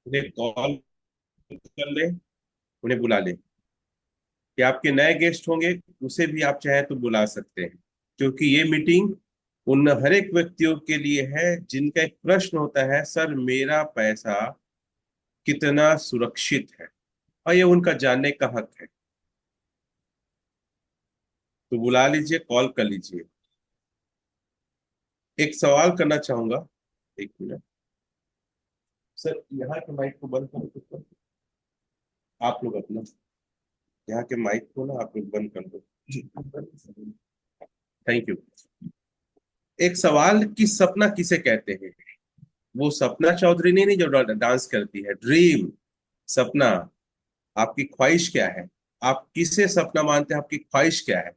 उन्हें कॉल कर ले, उन्हें बुला ले। कि आपके नए गेस्ट होंगे, उसे भी आप चाहे तो बुला सकते हैं, क्योंकि ये मीटिंग उन हर एक व्यक्तियों के लिए है जिनका एक प्रश्न होता है, सर मेरा पैसा कितना सुरक्षित है, और ये उनका जानने का हक है। तो बुला लीजिए, कॉल कर लीजिए। एक सवाल करना चाहूंगा। एक मिनट। सर यहाँ के माइक को बंद करो तो। आप लोग अपना यहाँ के माइक को ना आप लोग बंद कर दो। Thank you. एक सवाल कि सपना किसे कहते हैं? वो सपना चौधरी नहीं, नहीं जो डांस करती है, ड्रीम, सपना। आपकी ख्वाहिश क्या है? आप किसे सपना मानते हैं? आपकी ख्वाहिश क्या है?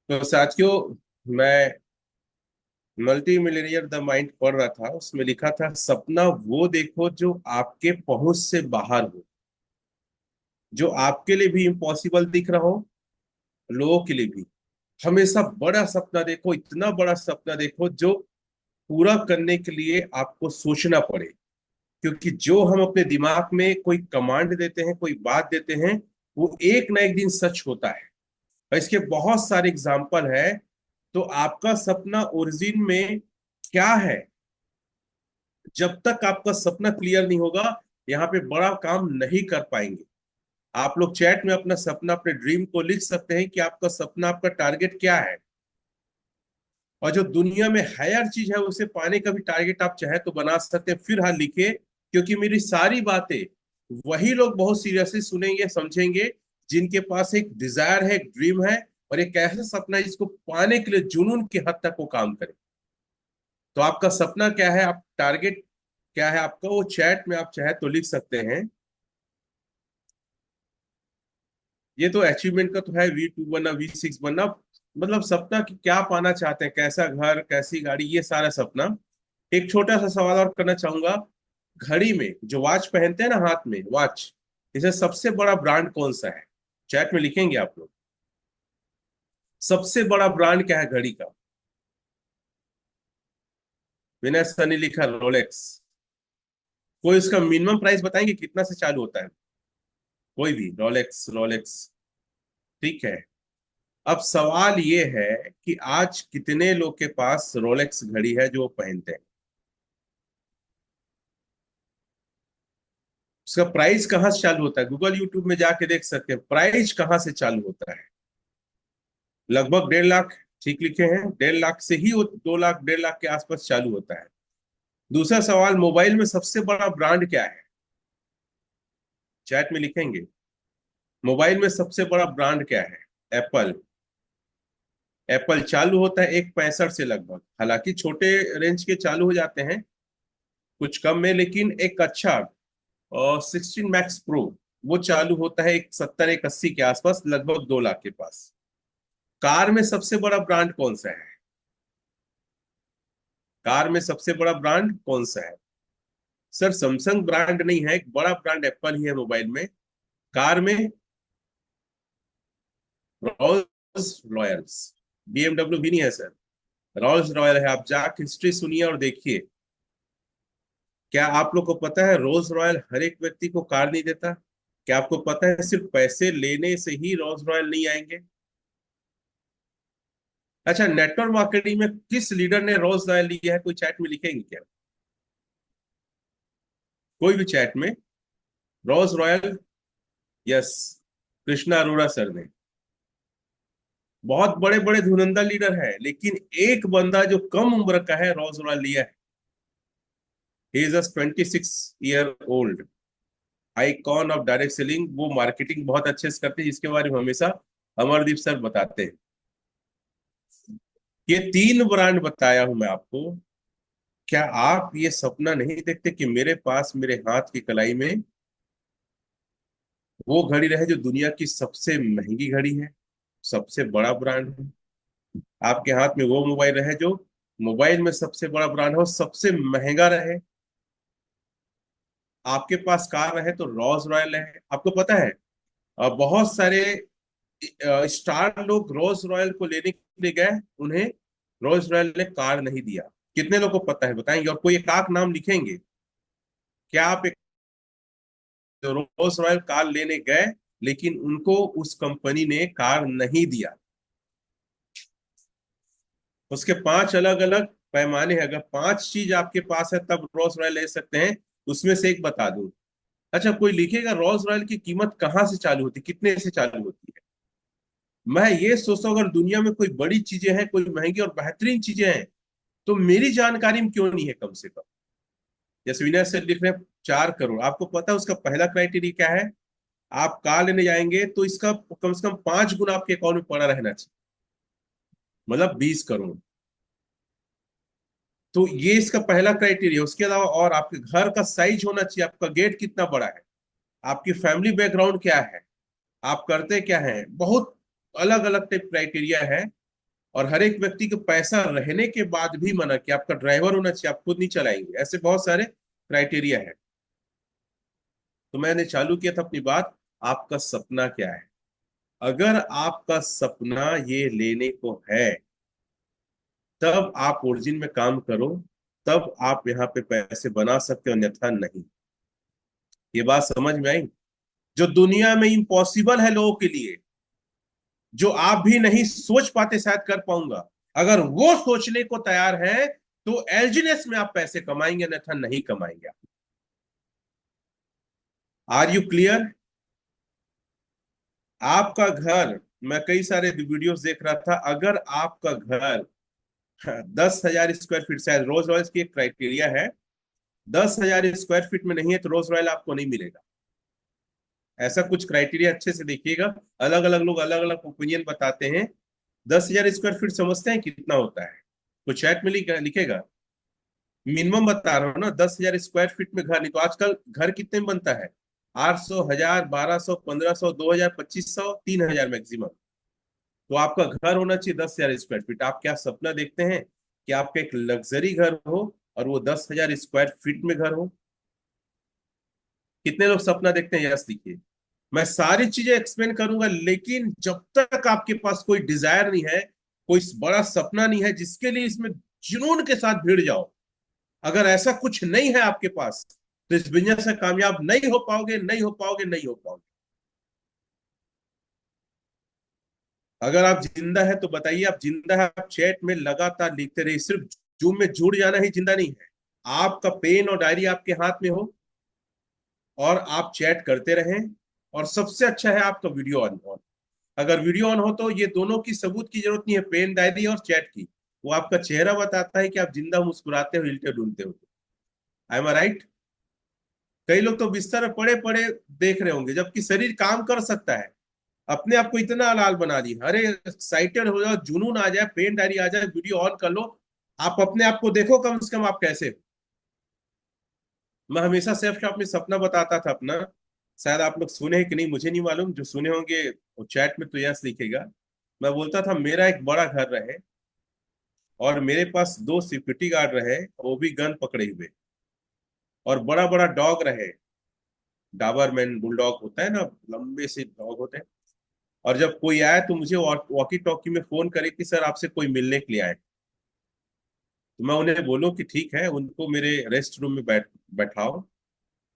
तो साथियों, मैं मल्टी मिलियनियर द माइंड पढ़ रहा था, उसमें लिखा था सपना वो देखो जो आपके पहुंच से बाहर हो, जो आपके लिए भी इम्पॉसिबल दिख रहा हो, लोगों के लिए भी। हमेशा बड़ा सपना देखो, इतना बड़ा सपना देखो जो पूरा करने के लिए आपको सोचना पड़े, क्योंकि जो हम अपने दिमाग में कोई कमांड देते हैं, कोई बात देते हैं, वो एक ना एक दिन सच होता है। और इसके बहुत सारे एग्जाम्पल है। तो आपका सपना ओरिजिन में क्या है? जब तक आपका सपना क्लियर नहीं होगा, यहाँ पे बड़ा काम नहीं कर पाएंगे। आप लोग चैट में अपना सपना, अपने ड्रीम को लिख सकते हैं कि आपका सपना, आपका टारगेट क्या है। और जो दुनिया में हायर चीज है उसे पाने का भी टारगेट आप चाहे तो बना सकते हैं। फिर हाँ लिखे, क्योंकि मेरी सारी बातें वही लोग बहुत सीरियसली सुनेंगे, समझेंगे, जिनके पास एक डिजायर है, एक ड्रीम है, और एक ऐसा सपना है जिसको पाने के लिए जुनून की हद तक वो काम करे। तो आपका सपना क्या है? आप टारगेट क्या है आपका? वो चैट में आप चाहे तो लिख सकते हैं। ये तो अचीवमेंट का तो है, V2 बनना, V6 बनना, मतलब सपना कि क्या पाना चाहते हैं, कैसा घर, कैसी गाड़ी, ये सारा सपना। एक छोटा सा सवाल और करना चाहूंगा। घड़ी में जो वॉच पहनते हैं ना, हाथ में वॉच, इसे सबसे बड़ा ब्रांड कौन सा है? चैट में लिखेंगे आप लोग। सबसे बड़ा ब्रांड क्या है घड़ी का? विनय सर ने लिखा रोलेक्स। कोई इसका मिनिमम प्राइस बताएंगे कितना से चालू होता है? कोई भी, रोलेक्स रोलेक्स। ठीक है। अब सवाल ये है कि आज कितने लोग के पास रोलेक्स घड़ी है जो वो पहनते हैं? उसका प्राइस कहाँ से चालू होता है? गूगल यूट्यूब में जाके देख सकते हैं प्राइस कहाँ से चालू होता है। लगभग 1.5 लाख। ठीक लिखे हैं, 1.5 लाख से ही वो 2 लाख, 1.5 लाख के आसपास चालू होता है। दूसरा सवाल, मोबाइल में सबसे बड़ा ब्रांड क्या है? चैट में लिखेंगे। मोबाइल में सबसे बड़ा ब्रांड क्या है? एप्पल। एप्पल चालू होता है 1.65 से लगभग, हालांकि छोटे रेंज के चालू हो जाते हैं, कुछ कम में, लेकिन एक अच्छा और 16 मैक्स प्रो वो चालू होता है 170, 180 के आसपास, लगभग 2 लाख के पास। कार में सबसे बड़ा ब्रांड कौन सा है? कार में सबसे बड़ा ब्रांड कौन सा है? सर सैमसंग ब्रांड नहीं है, एक बड़ा ब्रांड एप्पल ही है मोबाइल में। कार में रोल्स रॉयल्स। BMW भी नहीं है सर, रोल्स रॉयल है। आप जाके हिस्ट्री सुनिए और देखिए। क्या आप लोग को पता है रोल्स रॉयल हर एक व्यक्ति को कार नहीं देता? क्या आपको पता है सिर्फ पैसे लेने से ही रोल्स रॉयल नहीं आएंगे? अच्छा, नेटवर्क मार्केटिंग में किस लीडर ने रोल्स रॉयल लिया है? कोई चैट में लिखेंगे क्या? कोई भी चैट में। Rolls royal. Yes, Krishna Arora sir ने। बहुत बड़े बड़े धुरंधर लीडर है, लेकिन एक बंदा जो कम उम्र का है रोल्स रॉयल लिया है। He is 26 year old. Icon of direct selling. वो मार्केटिंग बहुत अच्छे से करते हैं, जिसके बारे में हमेशा अमरदीप सर बताते हैं। ये 3 ब्रांड बताया हूं मैं आपको। क्या आप ये सपना नहीं देखते कि मेरे पास, मेरे हाथ की कलाई में वो घड़ी रहे जो दुनिया की सबसे महंगी घड़ी है, सबसे बड़ा ब्रांड है? आपके हाथ में वो मोबाइल रहे जो मोबाइल में सबसे बड़ा ब्रांड हो, सबसे महंगा रहे? आपके पास कार रहे तो रोल्स रॉयल रहे। आपको पता है बहुत सारे स्टार लोग रोल्स रॉयल को लेने के लिए गए, उन्हें रोल्स रॉयल ने कार नहीं दिया। कितने लोगों को पता है बताएंगे? और कोई एक आख नाम लिखेंगे। क्या आप एक रोल्स रॉयल कार लेने गए, लेकिन उनको उस कंपनी ने कार नहीं दिया? उसके पांच अलग अलग पैमाने हैं। अगर पांच चीज आपके पास है तब रोल्स रॉयल ले सकते हैं, उसमें से एक बता दूं। अच्छा, कोई लिखेगा रोल्स रॉयल की कीमत कहाँ से चालू होती है, कितने से चालू होती है? मैं ये सोचता हूँ, अगर दुनिया में कोई बड़ी चीजें हैं, कोई महंगी और बेहतरीन चीजें हैं, तो मेरी जानकारी में क्यों नहीं है कम से कम? जैसे विनय से लिख रहे हैं 4 करोड़, आपको पता है उसका पहला क्राइटेरिया क्या है? आप कार लेने जाएंगे तो इसका कम से कम 5 गुना आपके अकाउंट में पड़ा रहना चाहिए, मतलब 20 करोड़। तो ये इसका पहला क्राइटेरिया। उसके अलावा और आपके घर का साइज होना चाहिए, आपका गेट कितना बड़ा है, आपकी फैमिली बैकग्राउंड क्या है, आप करते क्या हैं, बहुत अलग अलग टाइप क्राइटेरिया है। और हर एक व्यक्ति को पैसा रहने के बाद भी मना कि आपका ड्राइवर होना चाहिए, आप खुद नहीं चलाएंगे, ऐसे बहुत सारे क्राइटेरिया है। तो मैंने चालू किया था अपनी बात, आपका सपना क्या है? अगर आपका सपना ये लेने को है, तब आप ओरिजिन में काम करो, तब आप यहाँ पे पैसे बना सकते हो, अन्यथा नहीं। ये बात समझ में आई? जो दुनिया में इम्पॉसिबल है लोगों के लिए, जो आप भी नहीं सोच पाते शायद कर पाऊंगा, अगर वो सोचने को तैयार है, तो एलजीनेस में आप पैसे कमाएंगे, अन्यथा नहीं कमाएंगे। Are you clear? आपका घर, मैं कई सारे वीडियोस देख रहा था, अगर आपका घर 10,000 स्क्वायर फीट, शायद रोज रॉयल्स की एक क्राइटेरिया है, 10,000 स्क्वायर फीट में नहीं है तो रोज रॉयल आपको नहीं मिलेगा। ऐसा कुछ क्राइटेरिया अच्छे से देखिएगा। अलग अलग लोग अलग अलग ओपिनियन बताते हैं। 10,000 स्क्वायर फीट समझते हैं कितना होता है? कुछ चैट में लिखेगा। मिनिमम बता रहा हूँ ना, 10,000 स्क्वायर फीट में घर नहीं, तो आजकल घर कितने में बनता है? 800, 1,000, 1,200, 1,500, 2,000, 2,500, 3,000 मैक्सिमम। तो आपका घर होना चाहिए 10,000 स्क्वायर फीट। आप क्या सपना देखते हैं कि आपका एक लग्जरी घर हो और वो 10,000 स्क्वायर फीट में घर हो? कितने लोग सपना देखते हैं, यस लिखिए। मैं सारी चीजें एक्सप्लेन करूंगा, लेकिन जब तक आपके पास कोई डिजायर नहीं है, कोई बड़ा सपना नहीं है जिसके लिए इसमें जुनून के साथ भिड़ जाओ, अगर ऐसा कुछ नहीं है आपके पास, तो इस बिजनेस में कामयाब नहीं हो पाओगे, नहीं हो पाओगे, नहीं हो पाओगे। अगर आप जिंदा है तो बताइए आप जिंदा है, आप चैट में लगातार लिखते रहिए। सिर्फ जूम में जुड़ जाना ही जिंदा नहीं है। आपका पेन और डायरी आपके हाथ में हो और आप चैट करते रहें। और सबसे अच्छा है आपका वीडियो ऑन ऑन। अगर वीडियो ऑन हो तो ये दोनों की सबूत की जरूरत नहीं है, पेन डायरी और चैट की। वो आपका चेहरा बताता है कि आप जिंदा मुस्कुराते हो, हिलते डुलते हो। I am right? कई लोग तो बिस्तर में पड़े पड़े देख रहे होंगे, जबकि शरीर काम कर सकता है। अपने आप को इतना लाल बना दिया, अरे एक्साइटेड हो जाओ, जुनून आ जाए, पेन डायरी आ जाए, वीडियो ऑन कर लो। आप अपने आप को देखो कम से कम आप कैसे हो। मैं हमेशा सेल्फ शॉप में सपना बताता था अपना। शायद आप लोग सुने हैं कि नहीं मुझे नहीं मालूम, जो सुने होंगे वो चैट में तो यस लिखेगा। मैं बोलता था मेरा एक बड़ा घर रहे और मेरे पास 2 सिक्योरिटी गार्ड रहे, वो भी गन पकड़े हुए, और बड़ा बड़ा डॉग रहे। डाबरमैन बुलडॉग होता है ना, लंबे से डॉग होते हैं। और जब कोई आए तो मुझे वॉकी टॉकी में फोन करे कि सर आपसे कोई मिलने के लिए आए। तो मैं उन्हें बोलूं कि ठीक है, उनको मेरे रेस्ट रूम में बैठाओ।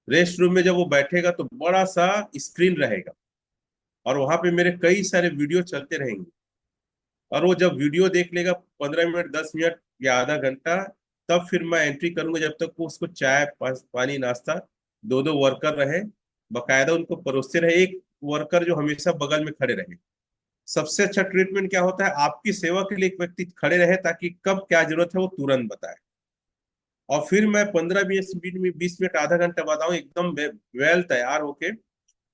रेस्ट रूम में जब वो बैठेगा तो बड़ा सा स्क्रीन रहेगा, और वहां पे मेरे कई सारे वीडियो चलते रहेंगे। और वो जब वीडियो देख लेगा 15 मिनट, 10 मिनट या आधा घंटा, तब फिर मैं एंट्री करूंगा। जब तक वो उसको चाय पानी नाश्ता, दो दो वर्कर रहे, बकायदा उनको परोसते रहे, एक वर्कर जो हमेशा बगल में खड़े रहे। सबसे अच्छा ट्रीटमेंट क्या होता है? आपकी सेवा के लिए एक व्यक्ति खड़े रहे, ताकि कब क्या जरूरत है वो तुरंत बताए। और फिर मैं 15-20 मिनट में, 20 मिनट आधा घंटा बताऊं, एकदम वेल तैयार होके,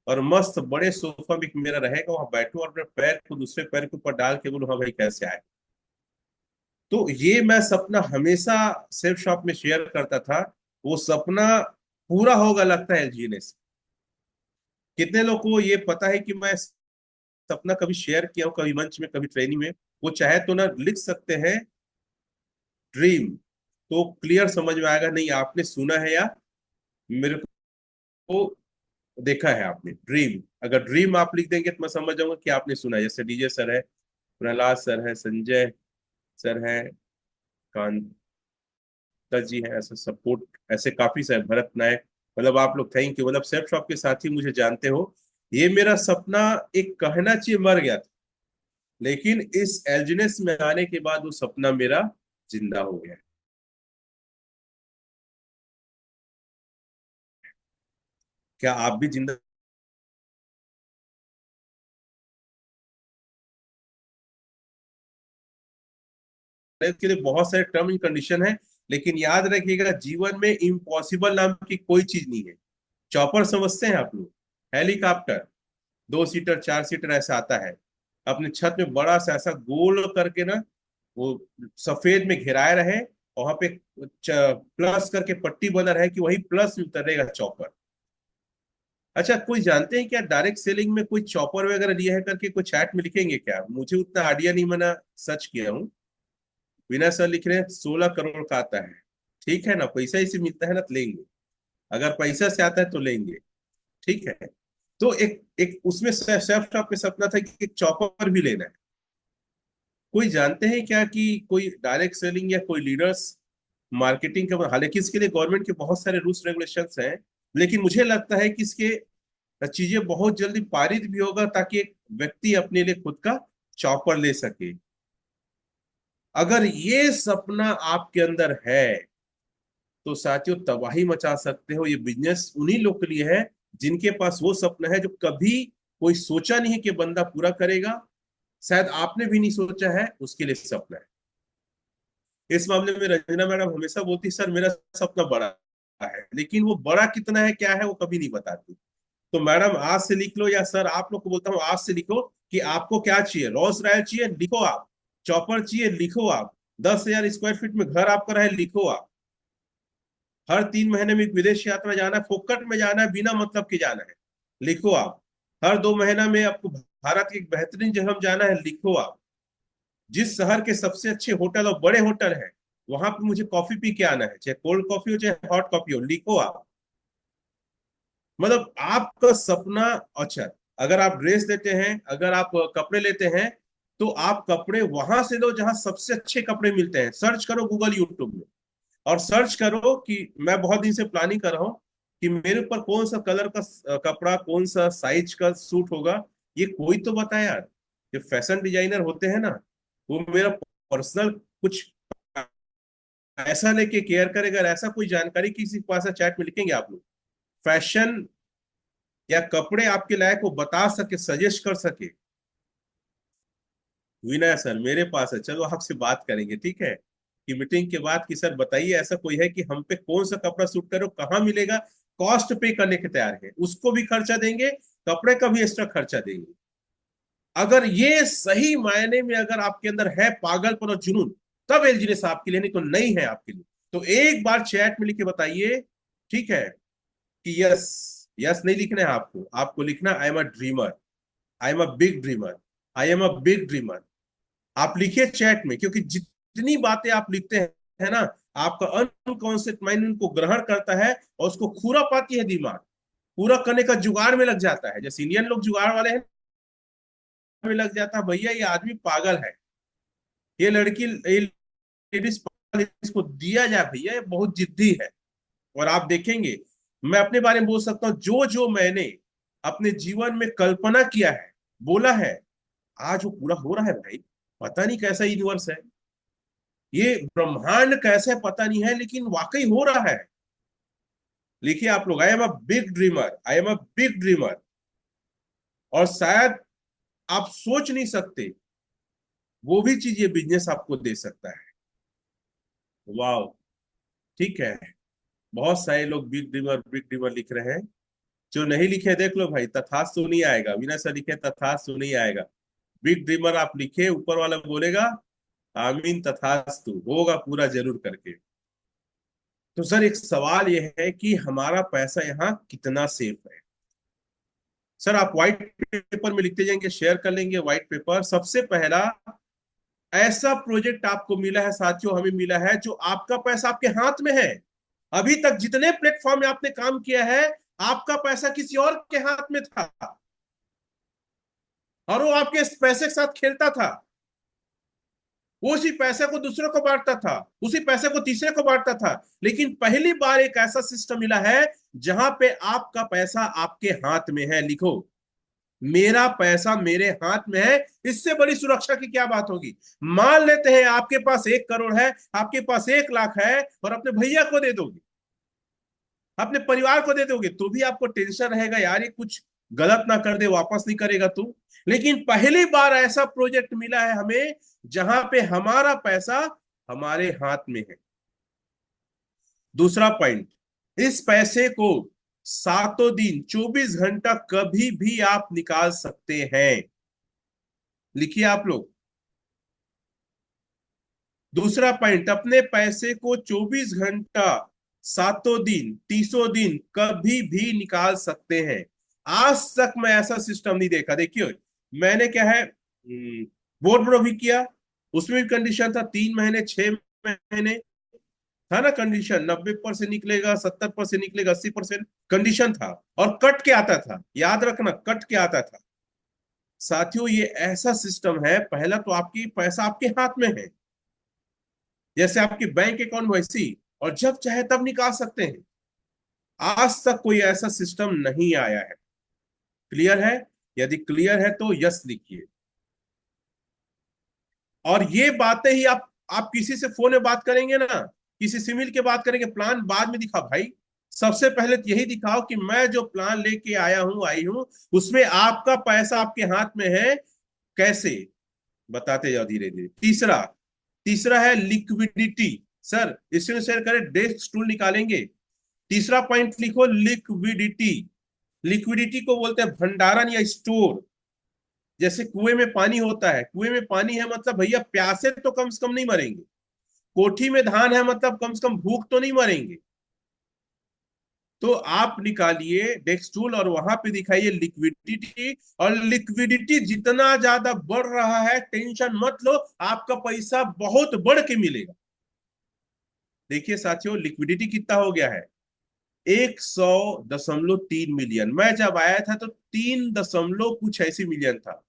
और मस्त बड़े सोफा भी मेरा रहेगा, वहां बैठूं और अपने पैर को दूसरे पैर के ऊपर डाल के बोलूं हाँ भाई कैसे आए। तो ये मैं सपना हमेशा सेल्फ शॉप में शेयर करता था। वो सपना पूरा होगा लगता है जीने से। कितने लोग को ये पता है कि मैं सपना कभी शेयर किया हूं, कभी मंच में, कभी ट्रेनिंग में? वो चाहे तो ना लिख सकते हैं ड्रीम, तो क्लियर समझ में आएगा, नहीं आपने सुना है या मेरे को देखा है आपने। ड्रीम, अगर ड्रीम आप लिख देंगे तो मैं समझ जाऊंगा कि आपने सुना है। जैसे डीजे सर है, प्रहलाद सर है, संजय सर है, कांता जी है, ऐसे सपोर्ट, ऐसे काफी सारे, भरत नायक, मतलब आप लोग थैंक यू, मतलब सेफ शॉप के साथ ही मुझे जानते हो। ये मेरा सपना एक कहना चाहिए मर गया था, लेकिन इस एल्जिनेस में आने के बाद वो सपना मेरा जिंदा हो गया। क्या आप भी जिंदा? इसके लिए बहुत सारे टर्म एंड कंडीशन है, लेकिन याद रखिएगा जीवन में इम्पॉसिबल नाम की कोई चीज नहीं है। चॉपर समझते हैं आप लोग? हेलीकॉप्टर 2 सीटर 4 सीटर ऐसा आता है, अपने छत में बड़ा सा ऐसा गोल करके ना, वो सफेद में घेराए रहे, और वहां पे प्लस करके पट्टी बना रहे कि वही प्लस में उतरेगा चॉपर। अच्छा, कोई जानते हैं क्या डायरेक्ट सेलिंग में कोई चॉपर वगैरह लिया है करके कोई चैट में लिखेंगे क्या? मुझे उतना आइडिया नहीं, मैंने सर्च किया हूँ। विनय सर लिख रहे हैं 16 करोड़ का आता है। ठीक है ना, पैसा इसे मिलता है ना तो लेंगे, अगर पैसा से आता है तो लेंगे। ठीक है। तो एक एक उसमें सेफ शॉप में सपना था कि एक चॉपर भी लेना है। कोई जानते हैं क्या कि कोई डायरेक्ट सेलिंग या कोई लीडर्स मार्केटिंग का, हालांकि इसके लिए गवर्नमेंट के बहुत सारे रूल्स रेगुलेशंस हैं, लेकिन मुझे लगता है कि इसके चीजें बहुत जल्दी पारित भी होगा ताकि एक व्यक्ति अपने लिए खुद का चॉपर ले सके। अगर ये सपना आपके अंदर है तो साथियों तबाही मचा सकते हो। ये बिजनेस उन्हीं लोग के लिए है जिनके पास वो सपना है जो कभी कोई सोचा नहीं है कि बंदा पूरा करेगा, शायद आपने भी नहीं सोचा है, उसके लिए सपना है। इस मामले में रंजना मैडम हमेशा बोलती सर मेरा सपना बड़ा है, लेकिन वो बड़ा कितना है क्या है वो कभी नहीं बताती। तो मैडम आज से लिख लो, या सर आप लोग को बोलता हूँ आज से लिखो कि आपको क्या चाहिए। रोल्स रॉयल चाहिए, लिखो आप। चॉपर चाहिए, लिखो आप। 10,000 स्क्वायर फीट में घर आपका रहे, लिखो आप। हर 3 महीने में एक विदेश यात्रा जाना है, फोकट में जाना है, बिना मतलब के जाना है, लिखो आप। हर 2 महीना में आपको भारत की एक बेहतरीन जगह में जाना है, लिखो आप। जिस शहर के सबसे अच्छे होटल और बड़े होटल हैं वहां पे मुझे कॉफी पी के आना है, चाहे कोल्ड कॉफी हो चाहे हॉट कॉफी हो, लिखो आप। मतलब आपका सपना। अच्छा, अगर आप ड्रेस लेते हैं, अगर आप कपड़े लेते हैं, तो आप कपड़े वहां से लो जहां सबसे अच्छे कपड़े मिलते हैं। सर्च करो गूगल यूट्यूब में, और सर्च करो कि मैं बहुत दिन से प्लानिंग कर रहा हूँ कि मेरे ऊपर कौन सा कलर का कपड़ा, कौन सा साइज का सूट होगा। ये कोई तो बताए यार। जो फैशन डिजाइनर होते हैं ना, वो मेरा पर्सनल कुछ ऐसा लेके केयर करेगा। अगर ऐसा कोई जानकारी किसी के पास है, चैट में लिखेंगे आप लोग। फैशन या कपड़े आपके लायक वो बता सके, सजेस्ट कर सके। विनय सर मेरे पास है, चलो आपसे बात करेंगे, ठीक है, कि मीटिंग के बाद कि सर बताइए ऐसा कोई है कि हम पे कौन सा कपड़ा सूट करे, कहाँ मिलेगा। कॉस्ट पे करने के तैयार है, उसको भी खर्चा देंगे, कपड़े का भी एक्स्ट्रा खर्चा देंगे। अगर ये सही मायने में अगर आपके अंदर है पागलपन और जुनून, तब एलजीनेस आपके लिए, नहीं तो नहीं है आपके लिए। तो एक बार चैट में लिख के बताइए, ठीक है, कि यस। यस नहीं लिखना है आपको, आपको लिखना I am a dreamer, I am a big dreamer, I am a big dreamer. आप लिखिए चैट में, क्योंकि जितनी बातें आप लिखते हैं, है ना, आपका अनकॉन्शियस माइंड उनको ग्रहण करता है और उसको खूरा पाती है दिमाग। पूरा करने का जुगाड़ में लग जाता है, जैसे इंडियन लोग जुगाड़ वाले हैं, में लग जाता है भैया ये आदमी पागल है, ये लड़की, ये लेडीज पागल है, इसको दिया जाए भैया, ये बहुत जिद्दी है। और आप देखेंगे, मैं अपने बारे में बोल सकता हूँ, जो जो मैंने अपने जीवन में कल्पना किया है, बोला है, आज वो पूरा हो रहा है भाई। पता नहीं कैसा यूनिवर्स है, ये ब्रह्मांड कैसे पता नहीं है, लेकिन वाकई हो रहा है। लिखिए आप लोग, I am a big dreamer, I am a big dreamer. और शायद आप सोच नहीं सकते वो भी चीज ये बिजनेस आपको दे सकता है। वाह। ठीक है। बहुत सारे लोग बिग ड्रीमर लिख रहे हैं। जो नहीं लिखे देख लो भाई, तथास्तु नहीं आएगा। विनय सर लिखे तथास्तु नहीं आएगा। बिग ड्रीमर आप लिखे, ऊपर वाला बोलेगा आमीन तथास्तु, होगा पूरा जरूर करके। तो सर एक सवाल यह है कि हमारा पैसा यहाँ कितना सेफ है? सर आप व्हाइट पेपर में लिखते जाएंगे, शेयर कर लेंगे व्हाइट पेपर। सबसे पहला ऐसा प्रोजेक्ट आपको मिला है साथियों, हमें मिला है जो आपका पैसा आपके हाथ में है। अभी तक जितने प्लेटफॉर्म में आपने काम किया है, आपका पैसा किसी और के हाथ में था, और वो आपके पैसे के साथ खेलता था। वो उसी पैसे को दूसरों को बांटता था, उसी पैसे को तीसरे को बांटता था। लेकिन पहली बार एक ऐसा सिस्टम मिला है जहां पे आपका पैसा आपके हाथ में है। लिखो, मेरा पैसा मेरे हाथ में है। इससे बड़ी सुरक्षा की क्या बात होगी। मान लेते हैं आपके पास 1 करोड़ है, आपके पास 1 लाख है, और अपने भैया को दे दोगे, अपने परिवार को दे दोगे, तो भी आपको टेंशन रहेगा, यार ये कुछ गलत ना कर दे, वापस नहीं करेगा तू। लेकिन पहली बार ऐसा प्रोजेक्ट मिला है हमें जहां पे हमारा पैसा हमारे हाथ में है। दूसरा पॉइंट, इस पैसे को सातों दिन 24 घंटा कभी भी आप निकाल सकते हैं। लिखिए आप लोग। दूसरा पॉइंट, अपने पैसे को 24 घंटा, सातों दिन, 30 दिन कभी भी निकाल सकते हैं। आज तक मैं ऐसा सिस्टम नहीं देखा। देखिए, मैंने क्या है, बोर्ड ब्रो भी किया, उसमें भी कंडीशन था 3 महीने, 6 महीने, था ना कंडीशन, 90% निकलेगा, 70% निकलेगा, 80% कंडीशन था, और कट के आता था, याद रखना, कट के आता था। साथियों, ये ऐसा सिस्टम है, पहला तो आपकी पैसा आपके हाथ में है, जैसे आपकी बैंक अकाउंट वैसी, और जब चाहे तब निकाल सकते हैं। आज तक कोई ऐसा सिस्टम नहीं आया है। क्लियर है? यदि क्लियर है तो यस लिखिए। और ये बातें ही आप किसी से फोन में बात करेंगे ना, किसी सिविल के बात करेंगे, प्लान बाद में दिखा भाई, सबसे पहले तो यही दिखाओ कि मैं जो प्लान लेके आया हूं, आई हूं, उसमें आपका पैसा आपके हाथ में है। कैसे, बताते जाओ धीरे धीरे। तीसरा, तीसरा है लिक्विडिटी। सर इसमें शेयर करें, डेस्क टूल निकालेंगे। तीसरा पॉइंट लिखो, लिक्विडिटी। लिक्विडिटी को बोलते हैं भंडारण या स्टोर। जैसे कुएं में पानी होता है, कुएं में पानी है मतलब भैया प्यासे तो कम से कम नहीं मरेंगे, कोठी में धान है मतलब कम से कम भूख तो नहीं मरेंगे। तो आप निकालिए डेस्क टूल और वहां पे दिखाइए लिक्विडिटी। और लिक्विडिटी जितना ज्यादा बढ़ रहा है, टेंशन मत लो, आपका पैसा बहुत बढ़ के मिलेगा। देखिए साथियों, लिक्विडिटी कितना हो गया है, 100.3 मिलियन। मैं जब आया था तो 3 दशमलव कुछ ऐसी मिलियन था।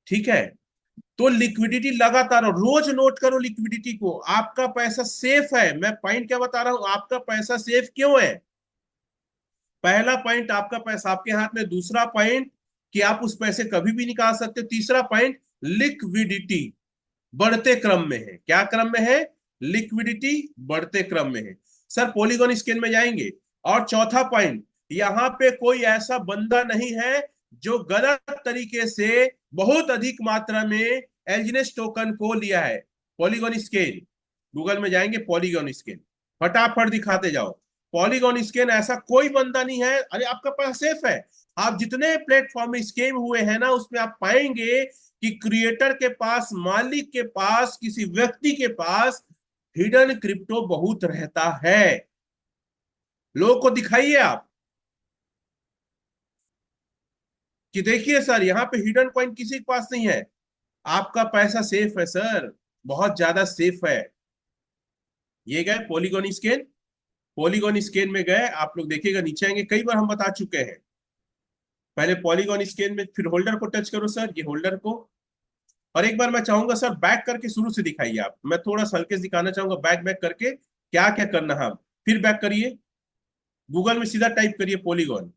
ठीक है, तो लिक्विडिटी लगातार, रोज नोट करो लिक्विडिटी को। आपका पैसा सेफ है। मैं पॉइंट क्या बता रहा हूं, आपका पैसा सेफ क्यों है। पहला पॉइंट, आपका पैसा आपके हाथ में। दूसरा पॉइंट, कि आप उस पैसे कभी भी निकाल सकते हो। तीसरा पॉइंट, लिक्विडिटी बढ़ते क्रम में है। क्या क्रम में है, लिक्विडिटी बढ़ते क्रम में है। सर पॉलीगॉन स्कैन में जाएंगे। और चौथा पॉइंट, यहां पे कोई ऐसा बंदा नहीं है जो गलत तरीके से बहुत अधिक मात्रा में एलजीनेस टोकन को लिया है। पॉलीगॉन स्कैन, गूगल में जाएंगे, पॉलीगॉन स्कैन, फटाफट दिखाते जाओ। पॉलीगॉन स्कैन, ऐसा कोई बंदा नहीं है। अरे आपका पैसा सेफ है। आप जितने प्लेटफॉर्म में स्कैम हुए हैं ना, उसमें आप पाएंगे कि क्रिएटर के पास, मालिक के पास, किसी व्यक्ति के पास हिडन क्रिप्टो बहुत रहता है। लोगों को दिखाइए आप कि देखिए सर, यहाँ पे हिडन कॉइन किसी के पास नहीं है। आपका पैसा सेफ है सर, बहुत ज्यादा सेफ है। ये गए पॉलीगॉन स्कैन। पॉलीगॉन स्कैन में गए, आप लोग देखिएगा, नीचे आएंगे, कई बार हम बता चुके हैं। पहले पॉलीगॉन स्कैन में, फिर होल्डर को टच करो सर, ये होल्डर को। और एक बार मैं चाहूंगा सर, बैक करके शुरू से दिखाइए आप। मैं थोड़ा सा हल्के से दिखाना चाहूंगा, बैक बैक करके क्या क्या करना है। फिर बैक करिए, गूगल में सीधा टाइप करिए पॉलीगॉन।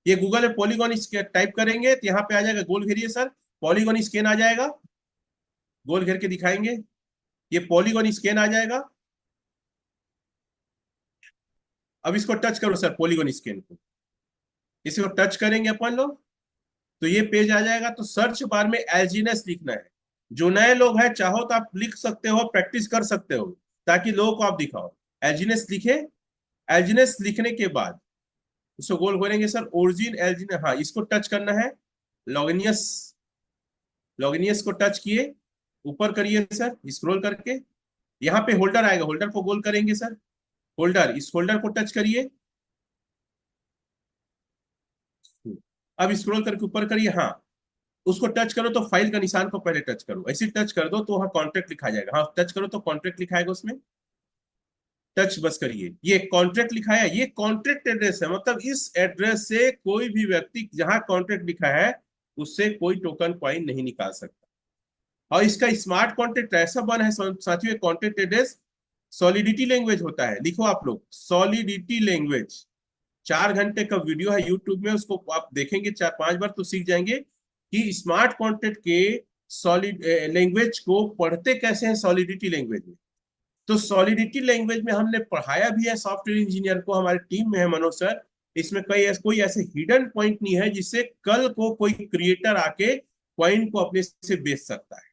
ये गूगल में पॉलीगॉन टाइप करेंगे तो यहाँ पे आ जाएगा, गोल घेरिए सर, पॉलीगॉन स्कैन आ जाएगा। गोल घेर के दिखाएंगे, ये पॉलीगॉन स्कैन आ जाएगा। अब इसको टच करो सर, पॉलीगॉन स्कैन को। इसको टच करेंगे अपन लोग, तो ये पेज आ जाएगा। तो सर्च बार में एलजीनेस लिखना है। जो नए लोग हैं, चाहो तो आप लिख सकते हो, प्रैक्टिस कर सकते हो, ताकि लोगों को आप दिखाओ। एलजीनेस लिखे। एलजीनेस लिखने के बाद उसको गोल करेंगे सर, ओरिजिन एलजीन, हाँ इसको टच करना है। लॉगिनियस, लॉगिनियस को टच किए, ऊपर करिए सर स्क्रॉल करके, यहाँ पे होल्डर आएगा, होल्डर को गोल करेंगे सर। होल्डर, इस होल्डर को टच करिए। अब स्क्रॉल करके ऊपर करिए, हाँ उसको टच करो तो फाइल का निशान को पहले टच करो, ऐसे टच कर दो तो वहां कॉन्ट्रैक्ट लिखा जाएगा। हाँ टच करो तो कॉन्ट्रैक्ट लिखाएगा उसमें। टच बस करिए, ये कॉन्ट्रैक्ट लिखा है, ये कॉन्ट्रैक्ट एड्रेस है। मतलब इस एड्रेस से कोई भी व्यक्ति जहां कॉन्ट्रैक्ट लिखा है, उससे कोई टोकन कॉइन नहीं निकाल सकता। और इसका स्मार्ट कॉन्टेक्ट ऐसा बना है साथियों, कॉन्टेक्ट एड्रेस सॉलिडिटी लैंग्वेज होता है। लिखो आप लोग, सॉलिडिटी लैंग्वेज। 4 घंटे का वीडियो है यूट्यूब में, उसको आप देखेंगे 4-5 बार तो सीख जाएंगे कि स्मार्ट कॉन्टेक्ट के सॉलिड लैंग्वेज को पढ़ते कैसे हैं सॉलिडिटी लैंग्वेज में। तो सॉलिडिटी लैंग्वेज में हमने पढ़ाया भी है सॉफ्टवेयर इंजीनियर को, हमारे टीम में है मनोज सर। इसमें कोई ऐसे हिडन पॉइंट नहीं है जिससे कल को कोई क्रिएटर आके पॉइंट को अपने से बेच सकता है।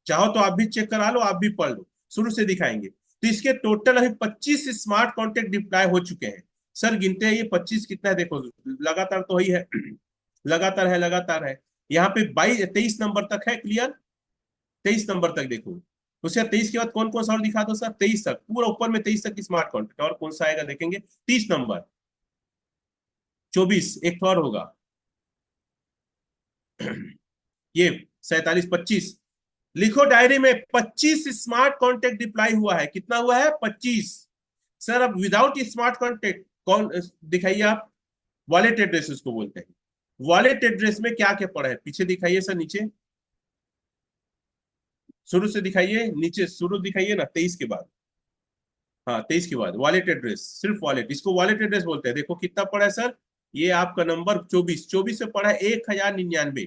चाहो तो आप भी चेक करा लो, आप भी पढ़ लो, शुरू से दिखाएंगे। तो इसके टोटल अभी 25 स्मार्ट कॉन्टेक्ट डिप्लॉय हो चुके हैं। सर गिनते हैं ये 25 कितना है, देखो लगातार तो ही है लगातार है, लगातार है। यहाँ पे 23 नंबर तक है, क्लियर। 23 नंबर तक देखो। उसके 23 के बाद कौन कौन सा और दिखा दो सर, 23 तक पूरा ऊपर में 23 तक की स्मार्ट कॉन्ट्रैक्ट, और कौन सा आएगा देखेंगे। 30 नंबर, 24, एक तो और होगा ये 47, 25। लिखो डायरी में, 25 स्मार्ट कॉन्टेक्ट डिप्लाई हुआ है। कितना हुआ है, 25। सर अब विदाउट स्मार्ट कॉन्टेक्ट कौन दिखाइए आप, वॉलेट एड्रेस उसको बोलते हैं। वॉलेट एड्रेस में क्या क्या पड़ा है पीछे दिखाइए सर, नीचे शुरू से दिखाइए, नीचे शुरू दिखाइए ना, 23 के बाद। हाँ 23 के बाद वॉलेट एड्रेस, सिर्फ वॉलेट, इसको वॉलेट एड्रेस बोलते हैं। देखो कितना पड़ा है सर, ये आपका नंबर 24, 24 से पड़ा है 1099।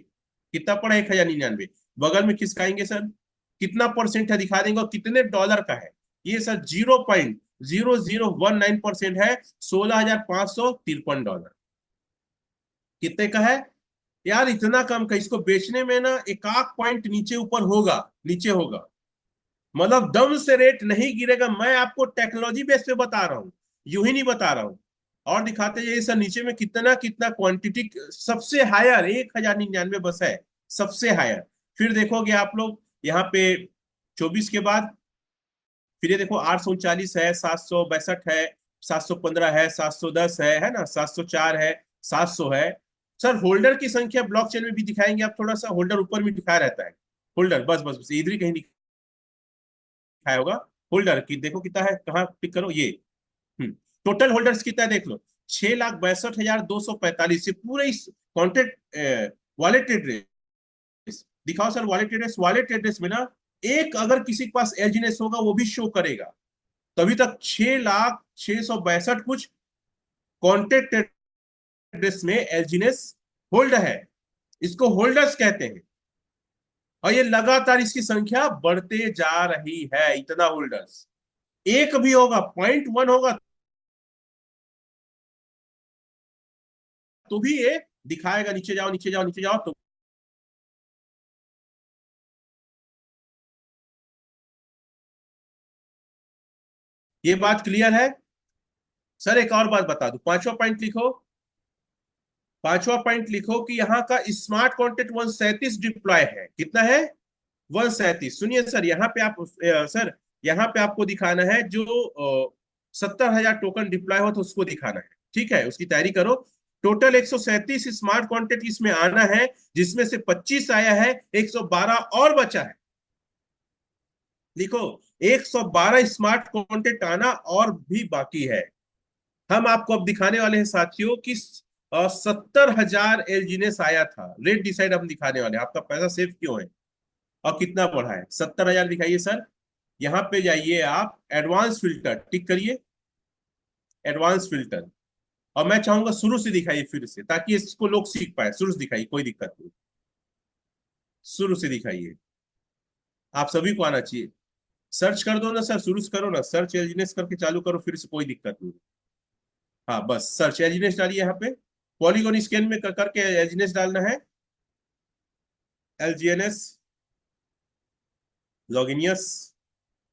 कितना पड़ा है, 1099। बगल में खिसकाएंगे सर, कितना परसेंट है दिखा देंगे, और कितने डॉलर का है। ये सर 0.0019% है, $16,553। कितने का है यार, इतना कम का। इसको बेचने में ना एक आध पॉइंट नीचे ऊपर होगा, नीचे होगा, मतलब दम से रेट नहीं गिरेगा। मैं आपको टेक्नोलॉजी बेस पे बता रहा हूँ, यूं ही नहीं बता रहा हूँ। और दिखाते जाइए सर नीचे में कितना कितना क्वांटिटी, सबसे हायर 1099 बस है, सबसे हायर। फिर देखोगे आप लोग यहाँ पे 24 के बाद, फिर ये देखो 839 है, 762 है, 715 है, 710 है ना, 704 है, 700 है। सर होल्डर की संख्या ब्लॉकचेन में भी दिखाएंगे आप, थोड़ा सा होल्डर ऊपर में दिखा रहता है। होल्डर बस बस बस इधर ही कहीं दिखाया होगा। होल्डर की देखो कितना है, कहाँ टिक करो ये। टोटल होल्डर्स कितना है देख लो, 6,62,245। पूरे इस कॉन्टेक्ट वॉलेट एड्रेस दिखाओ sir, wallet address, wallet address में ना एक अगर किसी के पास एलजीनेस होगा वो भी शो करेगा। तभी तक 6,06,62 कुछ कॉन्टेक्ट एड्रेस में एलजीनेस होल्ड है, इसको होल्डर्स कहते हैं। और ये लगातार इसकी संख्या बढ़ते जा रही है, इतना होल्डर्स। एक भी होगा, 0.1 होगा तो भी ये दिखाएगा, नीचे जाओ नीचे जाओ नीचे जाओ तो। ये बात क्लियर है। सर एक और बात बता दूं, पांचवा पॉइंट लिखो। पांचवा पॉइंट लिखो कि यहाँ का स्मार्ट कॉन्टेक्ट 137 डिप्लॉय है। कितना है, 137। सुनिए सर, यहाँ पे आप सर यहाँ पे आपको दिखाना है जो 70,000 टोकन डिप्लॉय हो तो उसको दिखाना है, ठीक है, उसकी तैयारी करो। टोटल 137 स्मार्ट कॉन्टेक्ट इसमें आना है, जिसमें से 25 आया है, 112 और बचा है। लिखो, 112 स्मार्ट कॉन्टेक्ट आना और भी बाकी है। हम आपको अब दिखाने वाले हैं साथियों कि 70,000 एलजीनेस आया था, रेट डिसाइड हम दिखाने वाले हैं, आपका पैसा सेफ क्यों है और कितना बढ़ा है। 70,000 दिखाइए सर, यहाँ पे जाइए आप, एडवांस फिल्टर टिक करिए, एडवांस फिल्टर। और मैं चाहूंगा शुरू से दिखाइए फिर से, ताकि इसको लोग सीख पाए। शुरू से दिखाइए, कोई दिक्कत नहीं, शुरू से दिखाइए, आप सभी को आना चाहिए। सर्च कर दो ना सर, शुरू से करो ना, सर्च एलजीनेस करके चालू करो फिर से, कोई दिक्कत नहीं। हाँ बस सर्च एलजीनेस डालिए यहाँ पे, पॉलीगॉन स्कैन में करके एलजीनेस डालना है, एलजीएनएस लॉगिनियस।